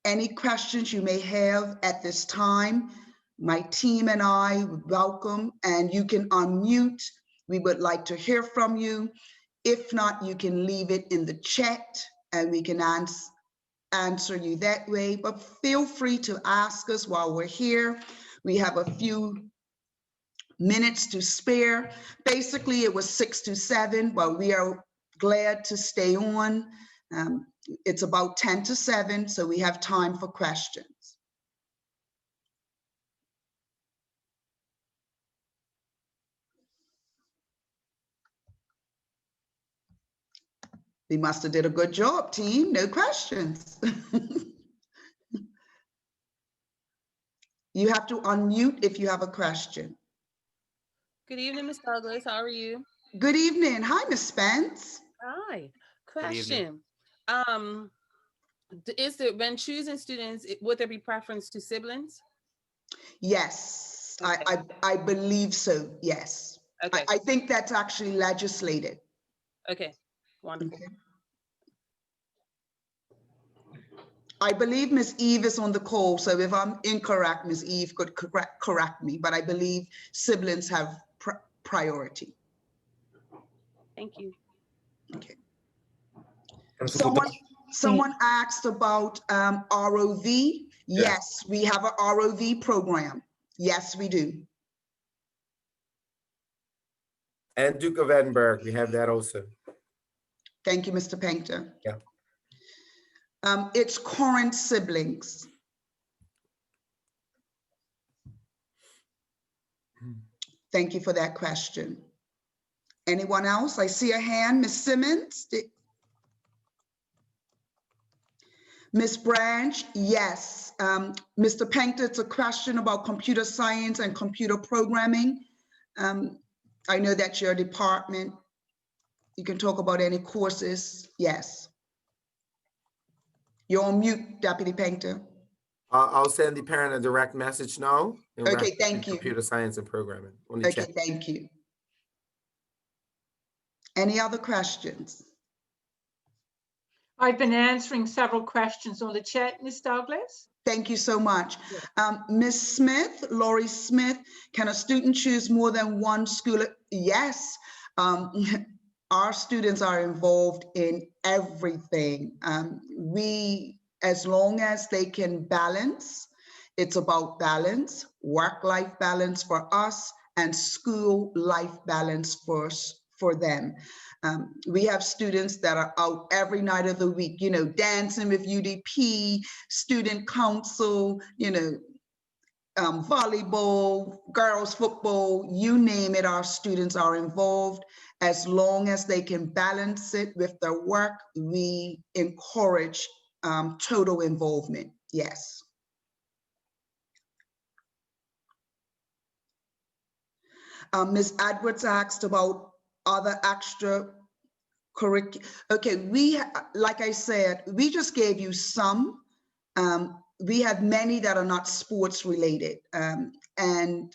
any questions you may have at this time, my team and I welcome, and you can unmute. We would like to hear from you. If not, you can leave it in the chat and we can answer you that way, but feel free to ask us while we're here. We have a few minutes to spare. Basically, it was 6 to 7, but we are glad to stay on. It's about 10 to 7, so we have time for questions. We must have did a good job, team. No questions. You have to unmute if you have a question. Good evening, Ms. Douglas. How are you? Good evening. Hi, Ms. Spence. Hi. Question. Is there, when choosing students, would there be preference to siblings? Yes, Okay. I believe so. Yes. Okay. I think that's actually legislated. Okay. Wonderful. Okay. I believe Ms. Eve is on the call, so if I'm incorrect, Ms. Eve could correct me, but I believe siblings have priority. Thank you. Okay. Someone asked about ROV. Yes, we have a ROV program. Yes, we do. And Duke of Edinburgh, we have that also. Thank you, Mr. Painter. Yeah. It's current siblings. Thank you for that question. Anyone else? I see a hand, Ms. Simmons. Ms. Branch, yes. Mr. Painter, it's a question about computer science and computer programming. I know that's your department. You can talk about any courses. Yes. You're on mute, Deputy Painter. I'll send the parent a direct message now. Okay, thank you. Computer science and programming. On the Okay, chat. thank you. Any other questions? I've been answering several questions on the chat, Ms. Douglas. Thank you so much. Ms. Smith, Laurie Smith, can a student choose more than one school? Yes. Our students are involved in everything. As long as they can balance, it's about balance, work-life balance for us and school-life balance for them. We have students that are out every night of the week, dancing with UDP, student council, volleyball, girls football, you name it, our students are involved. As long as they can balance it with their work, we encourage total involvement, yes. Ms. Edwards asked about other extra curriculum. Okay, like I said, we just gave you some. We have many that are not sports related. And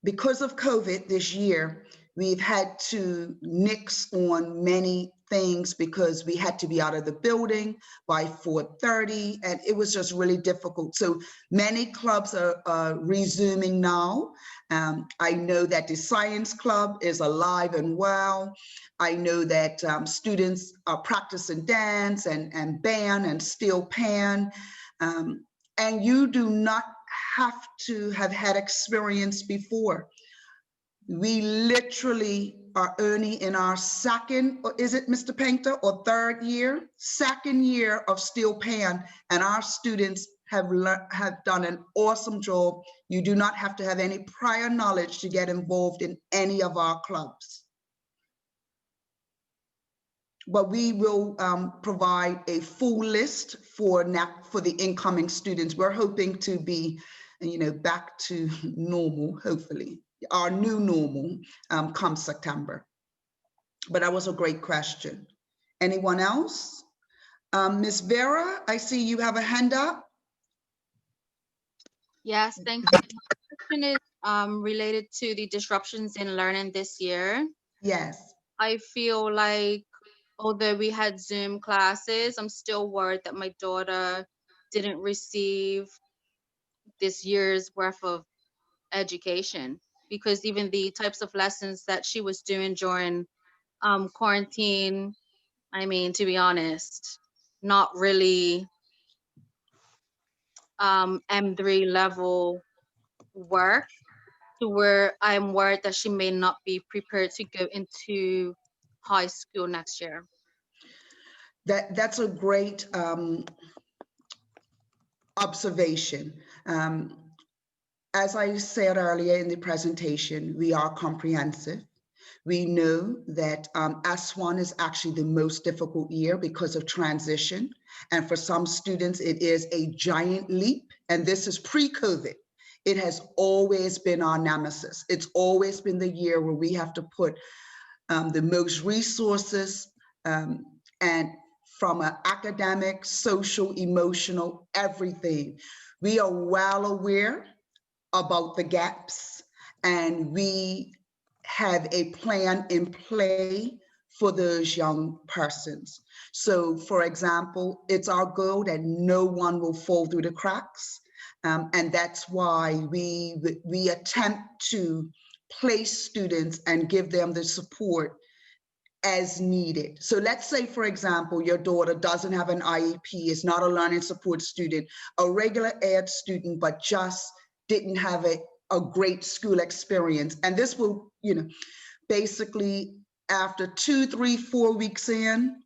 because of COVID this year, we've had to nix on many things because we had to be out of the building by 4:30, and it was just really difficult. So many clubs are resuming now. I know that the Science Club is alive and well. I know that students are practicing dance and band and steel pan. And you do not have to have had experience before. We literally are only in our second, or is it Mr. Painter, or third year? Second year of steel pan, and our students have done an awesome job. You do not have to have any prior knowledge to get involved in any of our clubs. But we will provide a full list for the incoming students. We're hoping to be, back to normal, hopefully, our new normal come September. But that was a great question. Anyone else? Ms. Vera, I see you have a hand up. Yes, thank you. My question is related to the disruptions in learning this year. Yes. I feel like although we had Zoom classes, I'm still worried that my daughter didn't receive this year's worth of education, because even the types of lessons that she was doing during quarantine, I mean, to be honest, not really M3 level work, to where I'm worried that she may not be prepared to go into high school next year. That's a great observation. As I said earlier in the presentation, we are comprehensive. We know that S1 is actually the most difficult year because of transition. And for some students, it is a giant leap. And this is pre-COVID. It has always been our nemesis. It's always been the year where we have to put the most resources and from an academic, social, emotional, everything. We are well aware about the gaps, and we have a plan in play for those young persons. So for example, it's our goal that no one will fall through the cracks. And that's why we attempt to place students and give them the support as needed. So let's say, for example, your daughter doesn't have an IEP, is not a learning support student, a regular ed student, but just didn't have a great school experience. And this will, basically after 2, 3, 4 weeks in,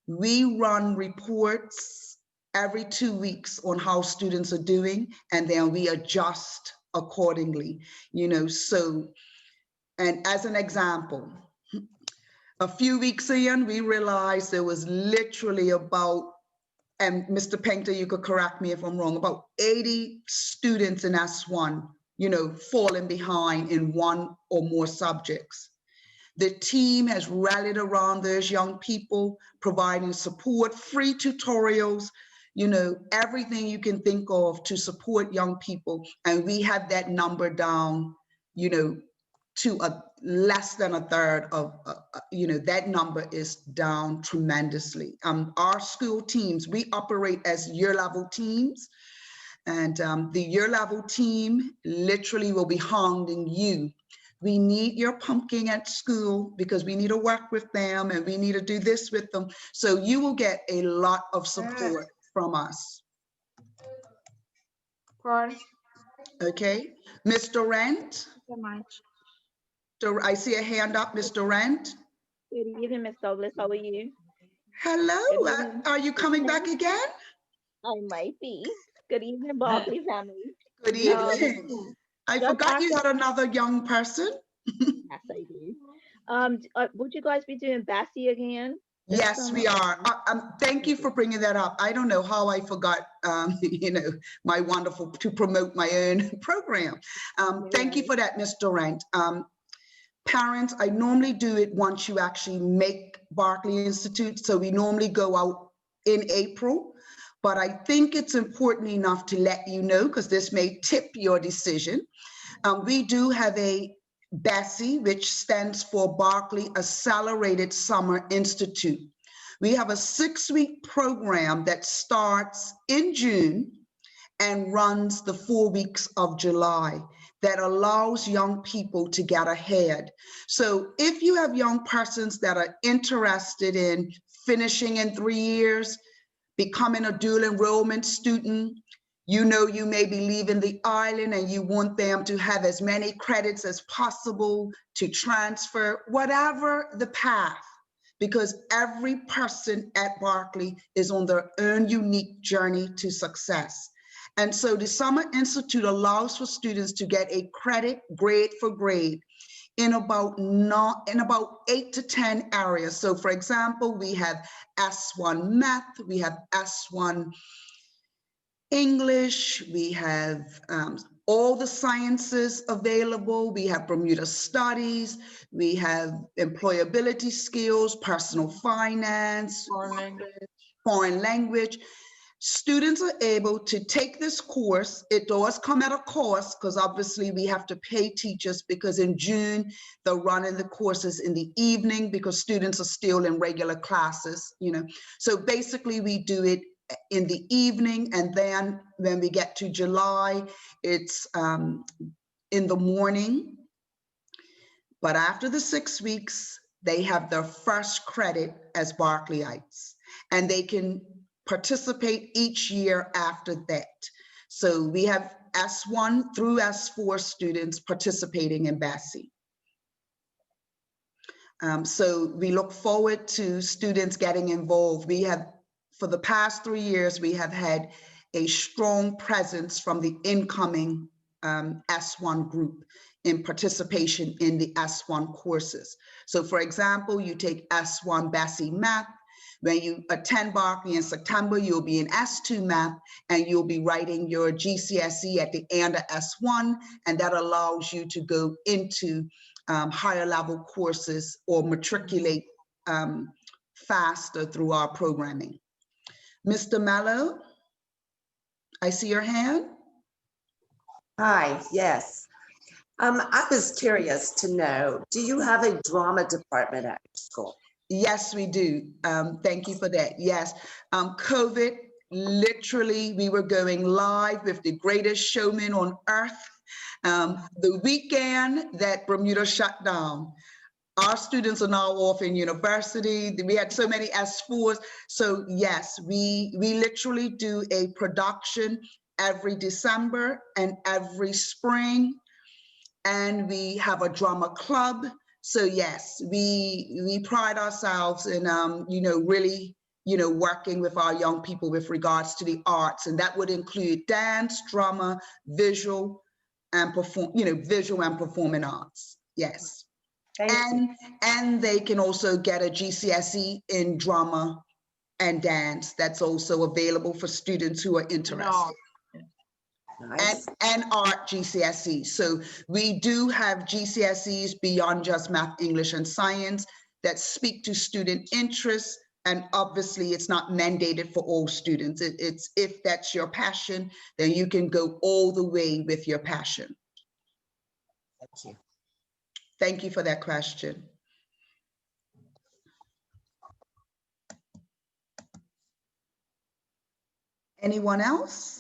we run reports every 2 weeks on how students are doing, and then we adjust accordingly, so, and as an example, a few weeks in, we realized there was literally about, and Mr. Painter, you could correct me if I'm wrong, about 80 students in S1, falling behind in one or more subjects. The team has rallied around those young people, providing support, free tutorials, everything you can think of to support young people. And we have that number down, to less than a third of, that number is down tremendously. Our school teams, we operate as year-level teams, and the year-level team literally will be hounding you. We need your pumpkin at school because we need to work with them and we need to do this with them. So you will get a lot of support from us. Pardon? Okay, Mr. Rent. So much. I see a hand up, Mr. Rent. Good evening, Ms. Douglas. How are you? Hello, are you coming back again? I might be. Good evening, Barclay family. Good evening. I forgot you had another young person. Yes, I do. Would you guys be doing Bessie again? Yes, we are. Thank you for bringing that up. I don't know how I forgot, my wonderful, to promote my own program. Thank you for that, Mr. Rent. Parents, I normally do it once you actually make Barclay Institute. So we normally go out in April, but I think it's important enough to let you know, because this may tip your decision. We do have a BASI, which stands for Barclay Accelerated Summer Institute. We have a 6-week program that starts in June and runs the 4 weeks of July, that allows young people to get ahead. So if you have young persons that are interested in finishing in 3 years, becoming a dual enrollment student, You know, you may be leaving the island and you want them to have as many credits as possible to transfer, whatever the path, because every person at Berkeley is on their own unique journey to success. And so the Summer Institute allows for students to get a credit grade for grade in about 8 to 10 areas. So for example, we have S1 Math, we have S1 English, we have all the sciences available. We have Bermuda studies, we have employability skills, personal finance, foreign language. Students are able to take this course. It does come at a cost because obviously we have to pay teachers, because in June, they're running the courses in the evening because students are still in regular classes, you know. So basically we do it in the evening, and then when we get to July, it's in the morning. But after the 6 weeks, they have their first credit as Barclayites, and they can participate each year after that. So we have S1 through S4 students participating in BASI. So we look forward to students getting involved. We have, for the past 3 years, we have had a strong presence from the incoming S1 group in participation in the S1 courses. So for example, you take S1 BASI Math. When you attend Berkeley in September, you'll be in S2 Math, and you'll be writing your GCSE at the end of S1, and that allows you to go into higher level courses or matriculate faster through our programming. Mr. Mello, I see your hand. Hi, yes. I was curious to know, do you have a drama department at your school? Yes, we do. Thank you for that. Yes, COVID, literally, we were going live with the greatest showman on earth. The weekend that Bermuda shut down, our students are now off in university. We had so many S4s. So yes, we literally do a production every December and every spring. And we have a drama club. So yes, we pride ourselves in, you know, really, you know, working with our young people with regards to the arts. And that would include dance, drama, visual, and visual and performing arts. Yes. And they can also get a GCSE in drama and dance. That's also available for students who are interested. Nice. And art GCSE. So we do have GCSEs beyond just math, English, and science that speak to student interests. And obviously it's not mandated for all students. It's if that's your passion, then you can go all the way with your passion. Thank you. Thank you for that question. Anyone else?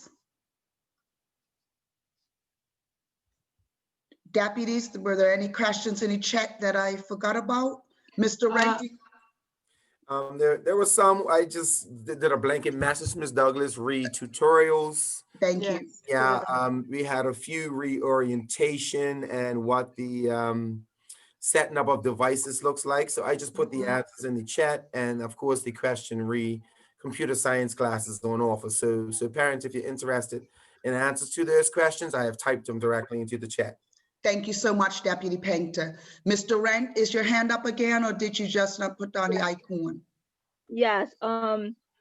Deputies, were there any questions in the chat that I forgot about? Mr. Rankin? There was some. I just did a blanket message, Ms. Douglas, read tutorials. Thank you. Yeah, we had a few reorientation and what the setting up of devices looks like. So I just put the answers in the chat, and of course the question computer science classes on offer. So parents, if you're interested in answers to those questions, I have typed them directly into the chat. Thank you so much, Deputy Painter. Mr. Rent, is your hand up again, or did you just not put down the icon? Yes.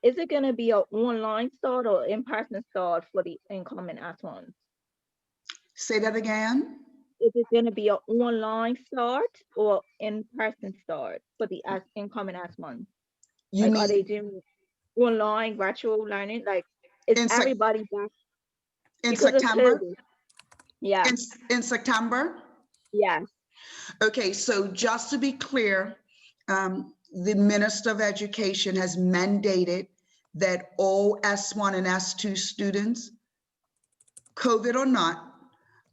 Is it going to be an online start or in-person start for the incoming S1s? Say that again. Is it going to be an online start or in-person start for the incoming S1s? You like, mean, are they doing online virtual learning? Like, is everybody back in September? Yeah. In September? Yes. Okay, so just to be clear, the Minister of Education has mandated that all S1 and S2 students, COVID or not,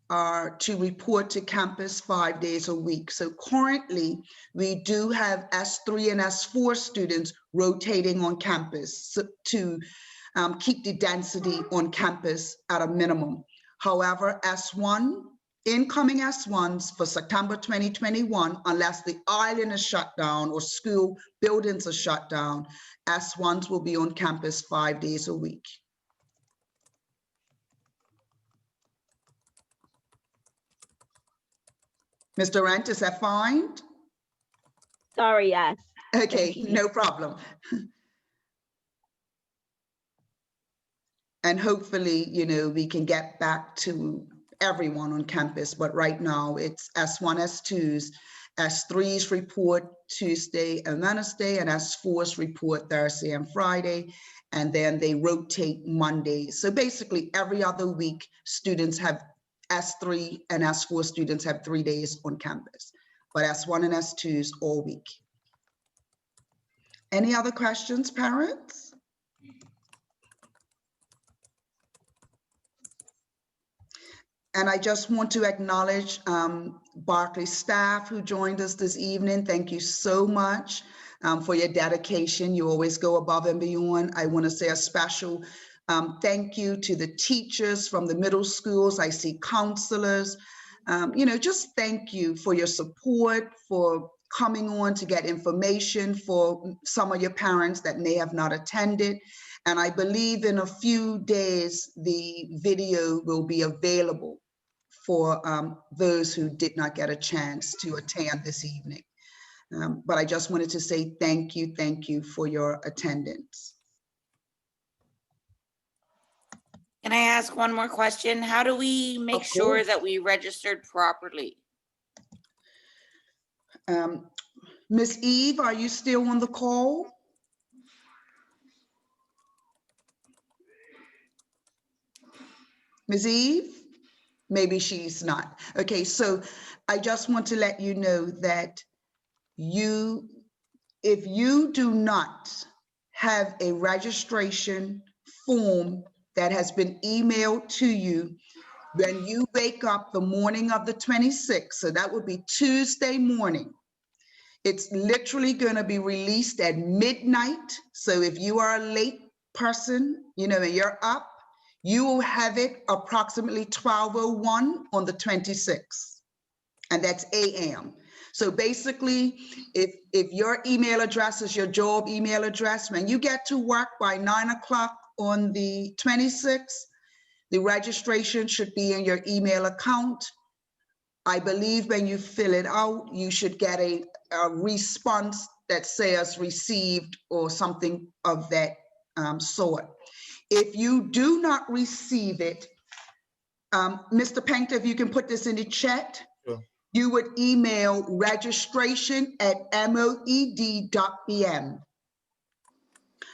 are to report to campus 5 days a week. So currently, we do have S3 and S4 students rotating on campus to keep the density on campus at a minimum. However, S1, incoming S1s for September 2021, unless the island is shut down or school buildings are shut down, S1s will be on campus 5 days a week. Mr. Rent, is that fine? Sorry, yes. Okay, Thank you. no problem. And hopefully, you know, we can get back to everyone on campus, but right now it's S1, S2s, S3s report Tuesday and Wednesday, and S4s report Thursday and Friday, and then they rotate Monday. So basically every other week, students have S3 and S4 students have 3 days on campus, but S1 and S2s all week. Any other questions, parents? And I just want to acknowledge Barclay staff who joined us this evening. Thank you so much for your dedication. You always go above and beyond. I want to say a special thank you to the teachers from the middle schools. I see counselors. You know, just thank you for your support, for coming on to get information, for some of your parents that may have not attended. And I believe in a few days, the video will be available for those who did not get a chance to attend this evening. But I just wanted to say thank you for your attendance. Can I ask one more question? How do we make sure that we registered properly? Ms. Eve, are you still on the call? Ms. Eve? Maybe she's not. Okay, so I just want to let you know that if you do not have a registration form that has been emailed to you when you wake up the morning of the 26th, so that would be Tuesday morning, it's literally going to be released at midnight. So if you are a late person, you know, and you're up, you will have it approximately 12:01 on the 26th, and that's a.m. So basically, if your email address is your job email address, when you get to work by 9 o'clock on the 26th, the registration should be in your email account. I believe when you fill it out, you should get a response that says received or something of that sort. If you do not receive it, Mr. Painter, if you can put this in the chat, Sure. You would email registration@moed.bm.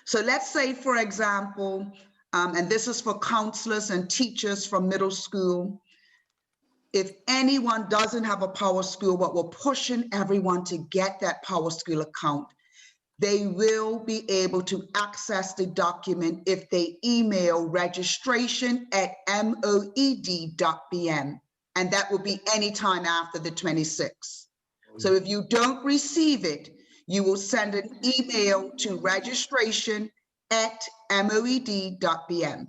So let's say, for example, and this is for counselors and teachers from middle school, if anyone doesn't have a Power School, but we're pushing everyone to get that Power School account, they will be able to access the document if they email registration@moed.bm, and that will be anytime after the 26th. So if you don't receive it, you will send an email to registration@moed.bm.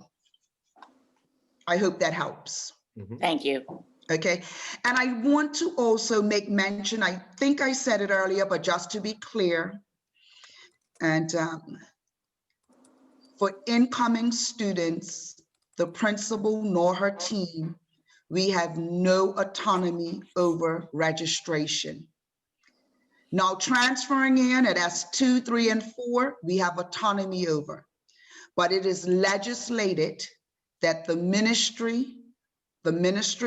I hope that helps. Thank you. Okay, and I want to also make mention, I think I said it earlier, but just to be clear, and for incoming students, the principal nor her team, we have no autonomy over registration. Now transferring in at S2, 3, and 4, we have autonomy over, but it is legislated that the Ministry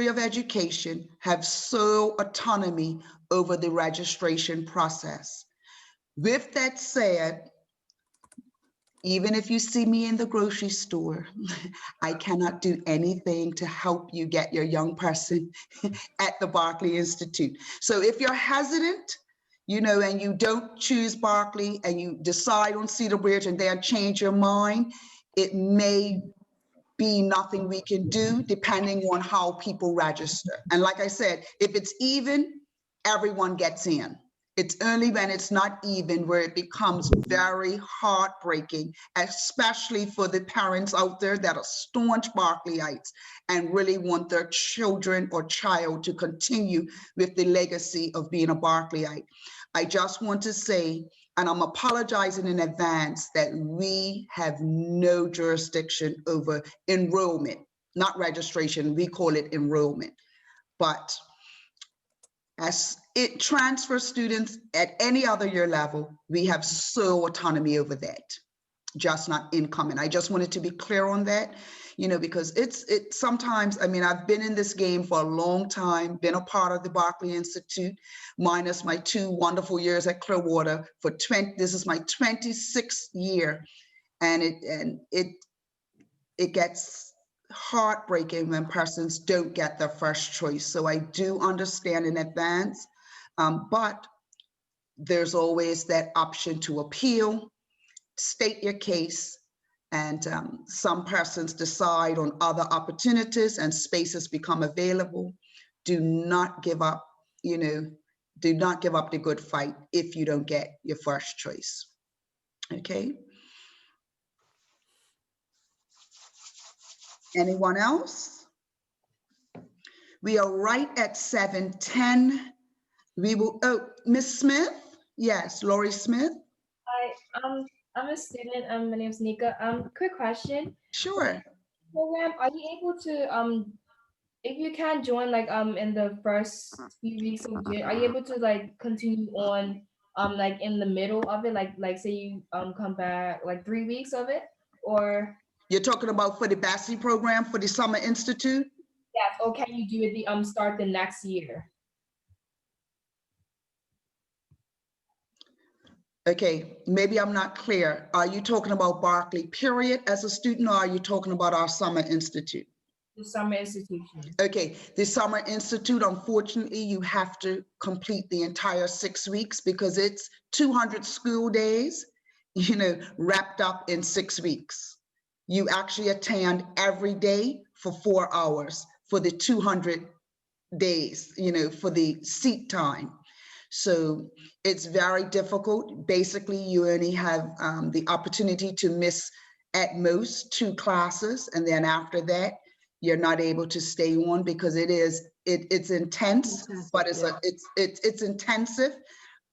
of Education have sole autonomy over the registration process. With that said, even if you see me in the grocery store, I cannot do anything to help you get your young person at the Barclay Institute. So if you're hesitant, you know, and you don't choose Barclay and you decide on Cedar Bridge and then change your mind, it may be nothing we can do depending on how people register. And like I said, if it's even, everyone gets in. It's only when it's not even where it becomes very heartbreaking, especially for the parents out there that are staunch Barclayites and really want their children or child to continue with the legacy of being a Barclayite. I just want to say, and I'm apologizing in advance, that we have no jurisdiction over enrollment, not registration, we call it enrollment. But as it transfers students at any other year level, we have sole autonomy over that, just not incoming. I just wanted to be clear on that, you know, because it's sometimes, I mean, I've been in this game for a long time, been a part of the Barclay Institute, minus my 2 wonderful years at Clearwater for this is my 26th year. And it gets heartbreaking when persons don't get their first choice. So I do understand in advance, but there's always that option to appeal, state your case, and some persons decide on other opportunities and spaces become available. Do not give up, you know, do not give up the good fight if you don't get your first choice, okay? Anyone else? We are right at 7:10. We will, oh, Miss Smith? Yes, Lori Smith? Hi, I'm a student. My name is Nika. Quick question. Sure. Program, are you able to, if you can't join like in the first few weeks of June, are you able to like continue on like in the middle of it, like say you come back like 3 weeks of it, or? You're talking about for the Bassey program for the Summer Institute? Yes, or can you do it the start the next year? Okay, maybe I'm not clear. Are you talking about Barclay period as a student, or are you talking about our Summer Institute? The Summer Institution. Okay, the Summer Institute, unfortunately, you have to complete the entire 6 weeks because it's 200 school days, you know, wrapped up in 6 weeks. You actually attend every day for 4 hours for the 200 days, you know, for the seat time. So it's very difficult. Basically, you only have the opportunity to miss at most 2 classes. And then after that, you're not able to stay on because it's intense, but it's intensive,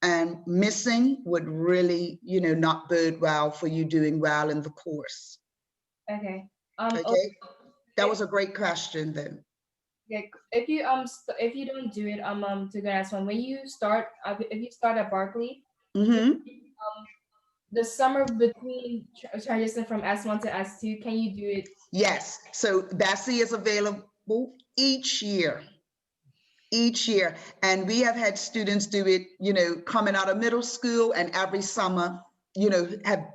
and missing would really, you know, not bode well for you doing well in the course. Okay. Okay, that was a great question though. Yeah, if you don't do it, to the next one, when you start, if you start at Barclay, the summer between transition from S1 to S2, can you do it? Yes, so Bassey is available each year, and we have had students do it, you know, coming out of middle school, and every summer, you know, have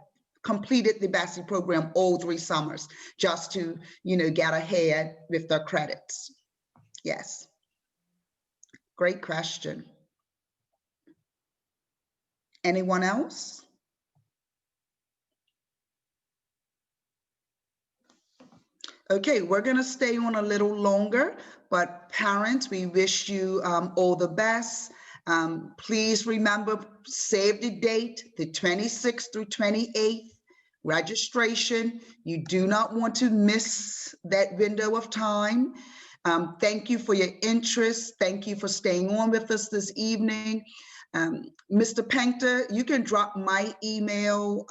completed the Bassey program all 3 summers just to, you know, get ahead with their credits. Yes. Great question. Anyone else? Okay, we're going to stay on a little longer, but parents, we wish you all the best. Please remember, save the date, the 26th through 28th, registration. You do not want to miss that window of time. Thank you for your interest. Thank you for staying on with us this evening. Mr. Painter, you can drop my email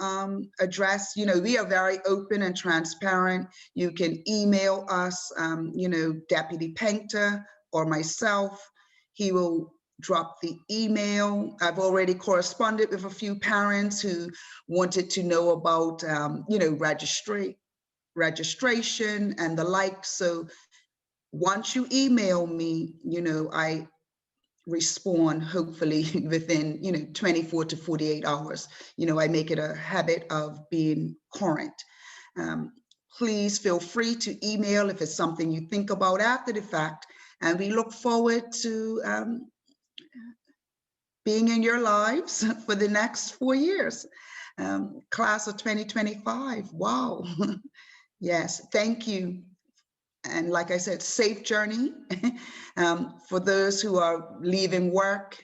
address. You know, we are very open and transparent. You can email us, you know, Deputy Painter or myself. He will drop the email. I've already corresponded with a few parents who wanted to know about, you know, registration and the like. So once you email me, you know, I respond hopefully within, you know, 24 to 48 hours. You know, I make it a habit of being current. Please feel free to email if it's something you think about after the fact, and we look forward to being in your lives for the next 4 years. Class of 2025, wow. Yes, thank you. And like I said, safe journey for those who are leaving work,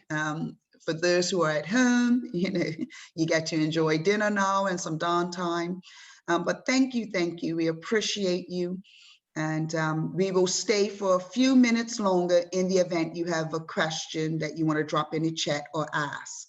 For those who are at home, you get to enjoy dinner now and some downtime. But thank you. We appreciate you. And we will stay for a few minutes longer in the event you have a question that you want to drop in the chat or ask.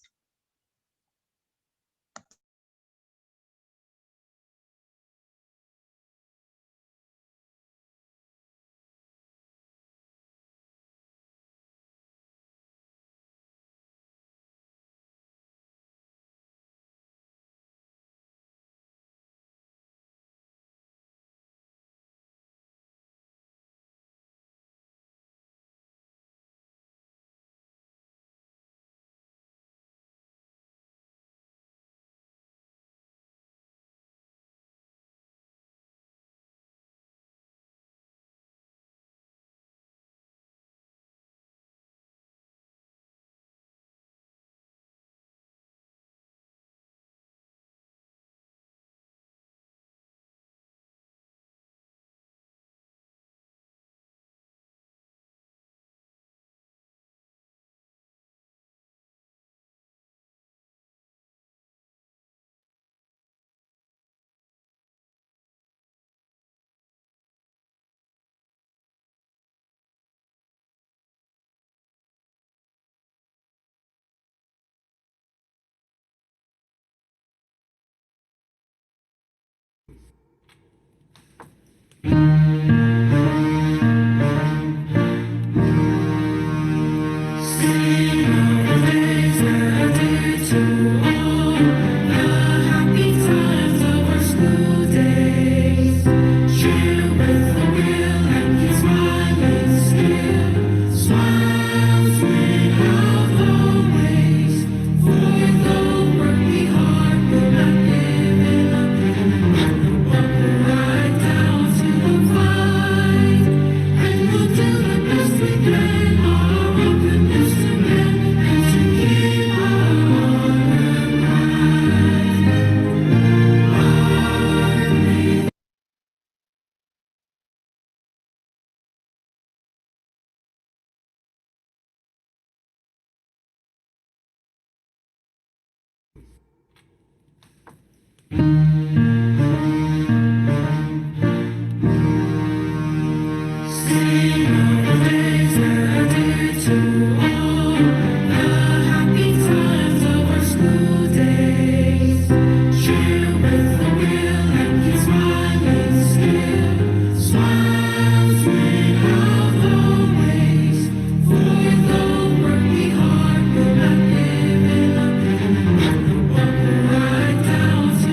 Right down to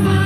the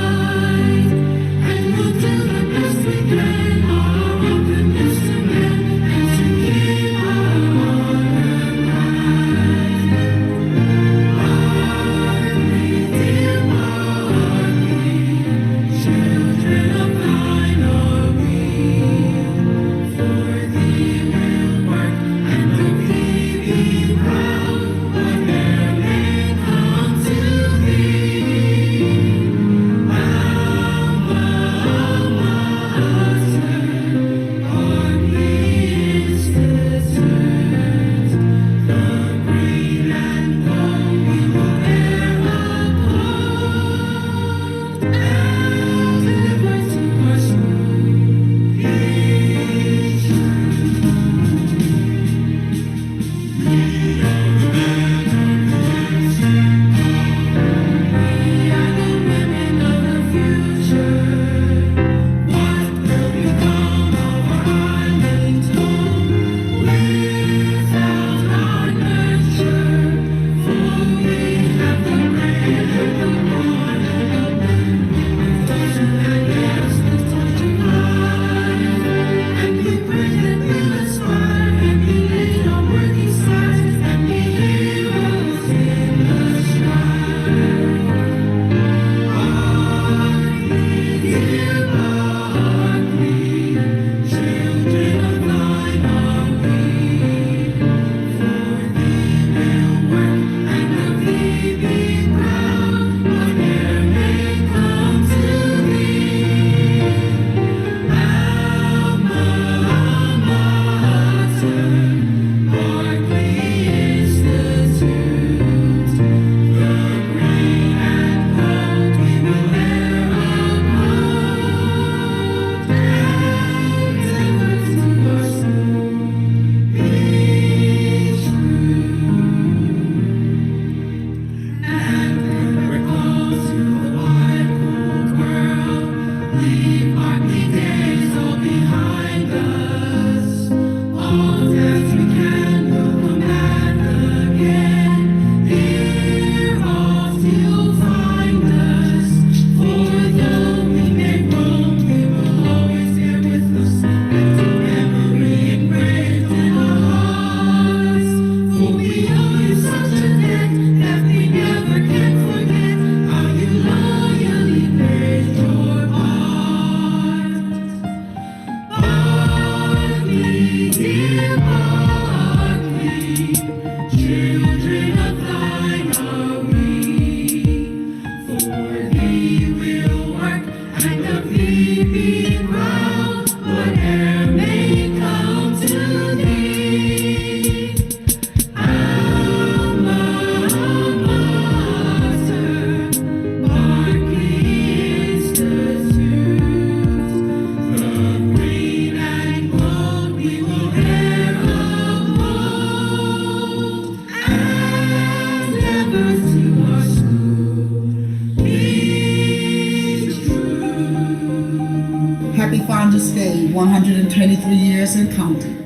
the reaping ground, whate'er may come to thee. Alma Mater, Barclay Institute, the green and gold we will e'er uphold, and ever to our school be true. Happy Founders Day, 123 years and counting.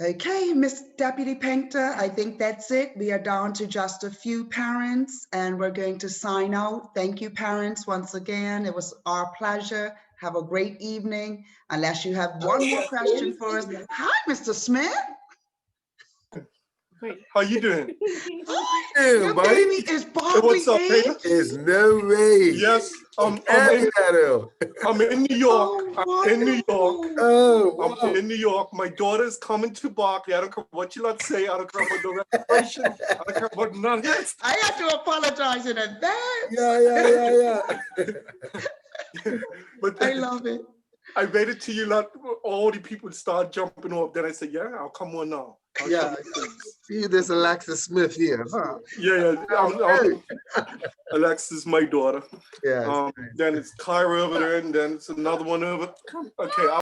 Okay, Miss Deputy Painter, I think that's it. We are down to just a few parents and we're going to sign out. Thank you, parents, once again. It was our pleasure. Have a great evening. Unless you have one more question for us. Hi, Mr. Smith. How you doing? Your baby is Barclay. What's up, age? There's no way. Yes, I'm in New York. I'm in New York. Oh, I'm in New York. My daughter's coming to Berkeley. I don't care what you lot say. I don't care about the registration. I don't care about none of that. I have to apologize in advance. Yeah. But I love it. I waited till you lot, all the people start jumping off. Then I said, yeah, I'll come on now. See this Alexis Smith here, huh? Yeah. Alexis, my daughter. Yeah. Then it's Kyra over there, and then it's another one over. Okay.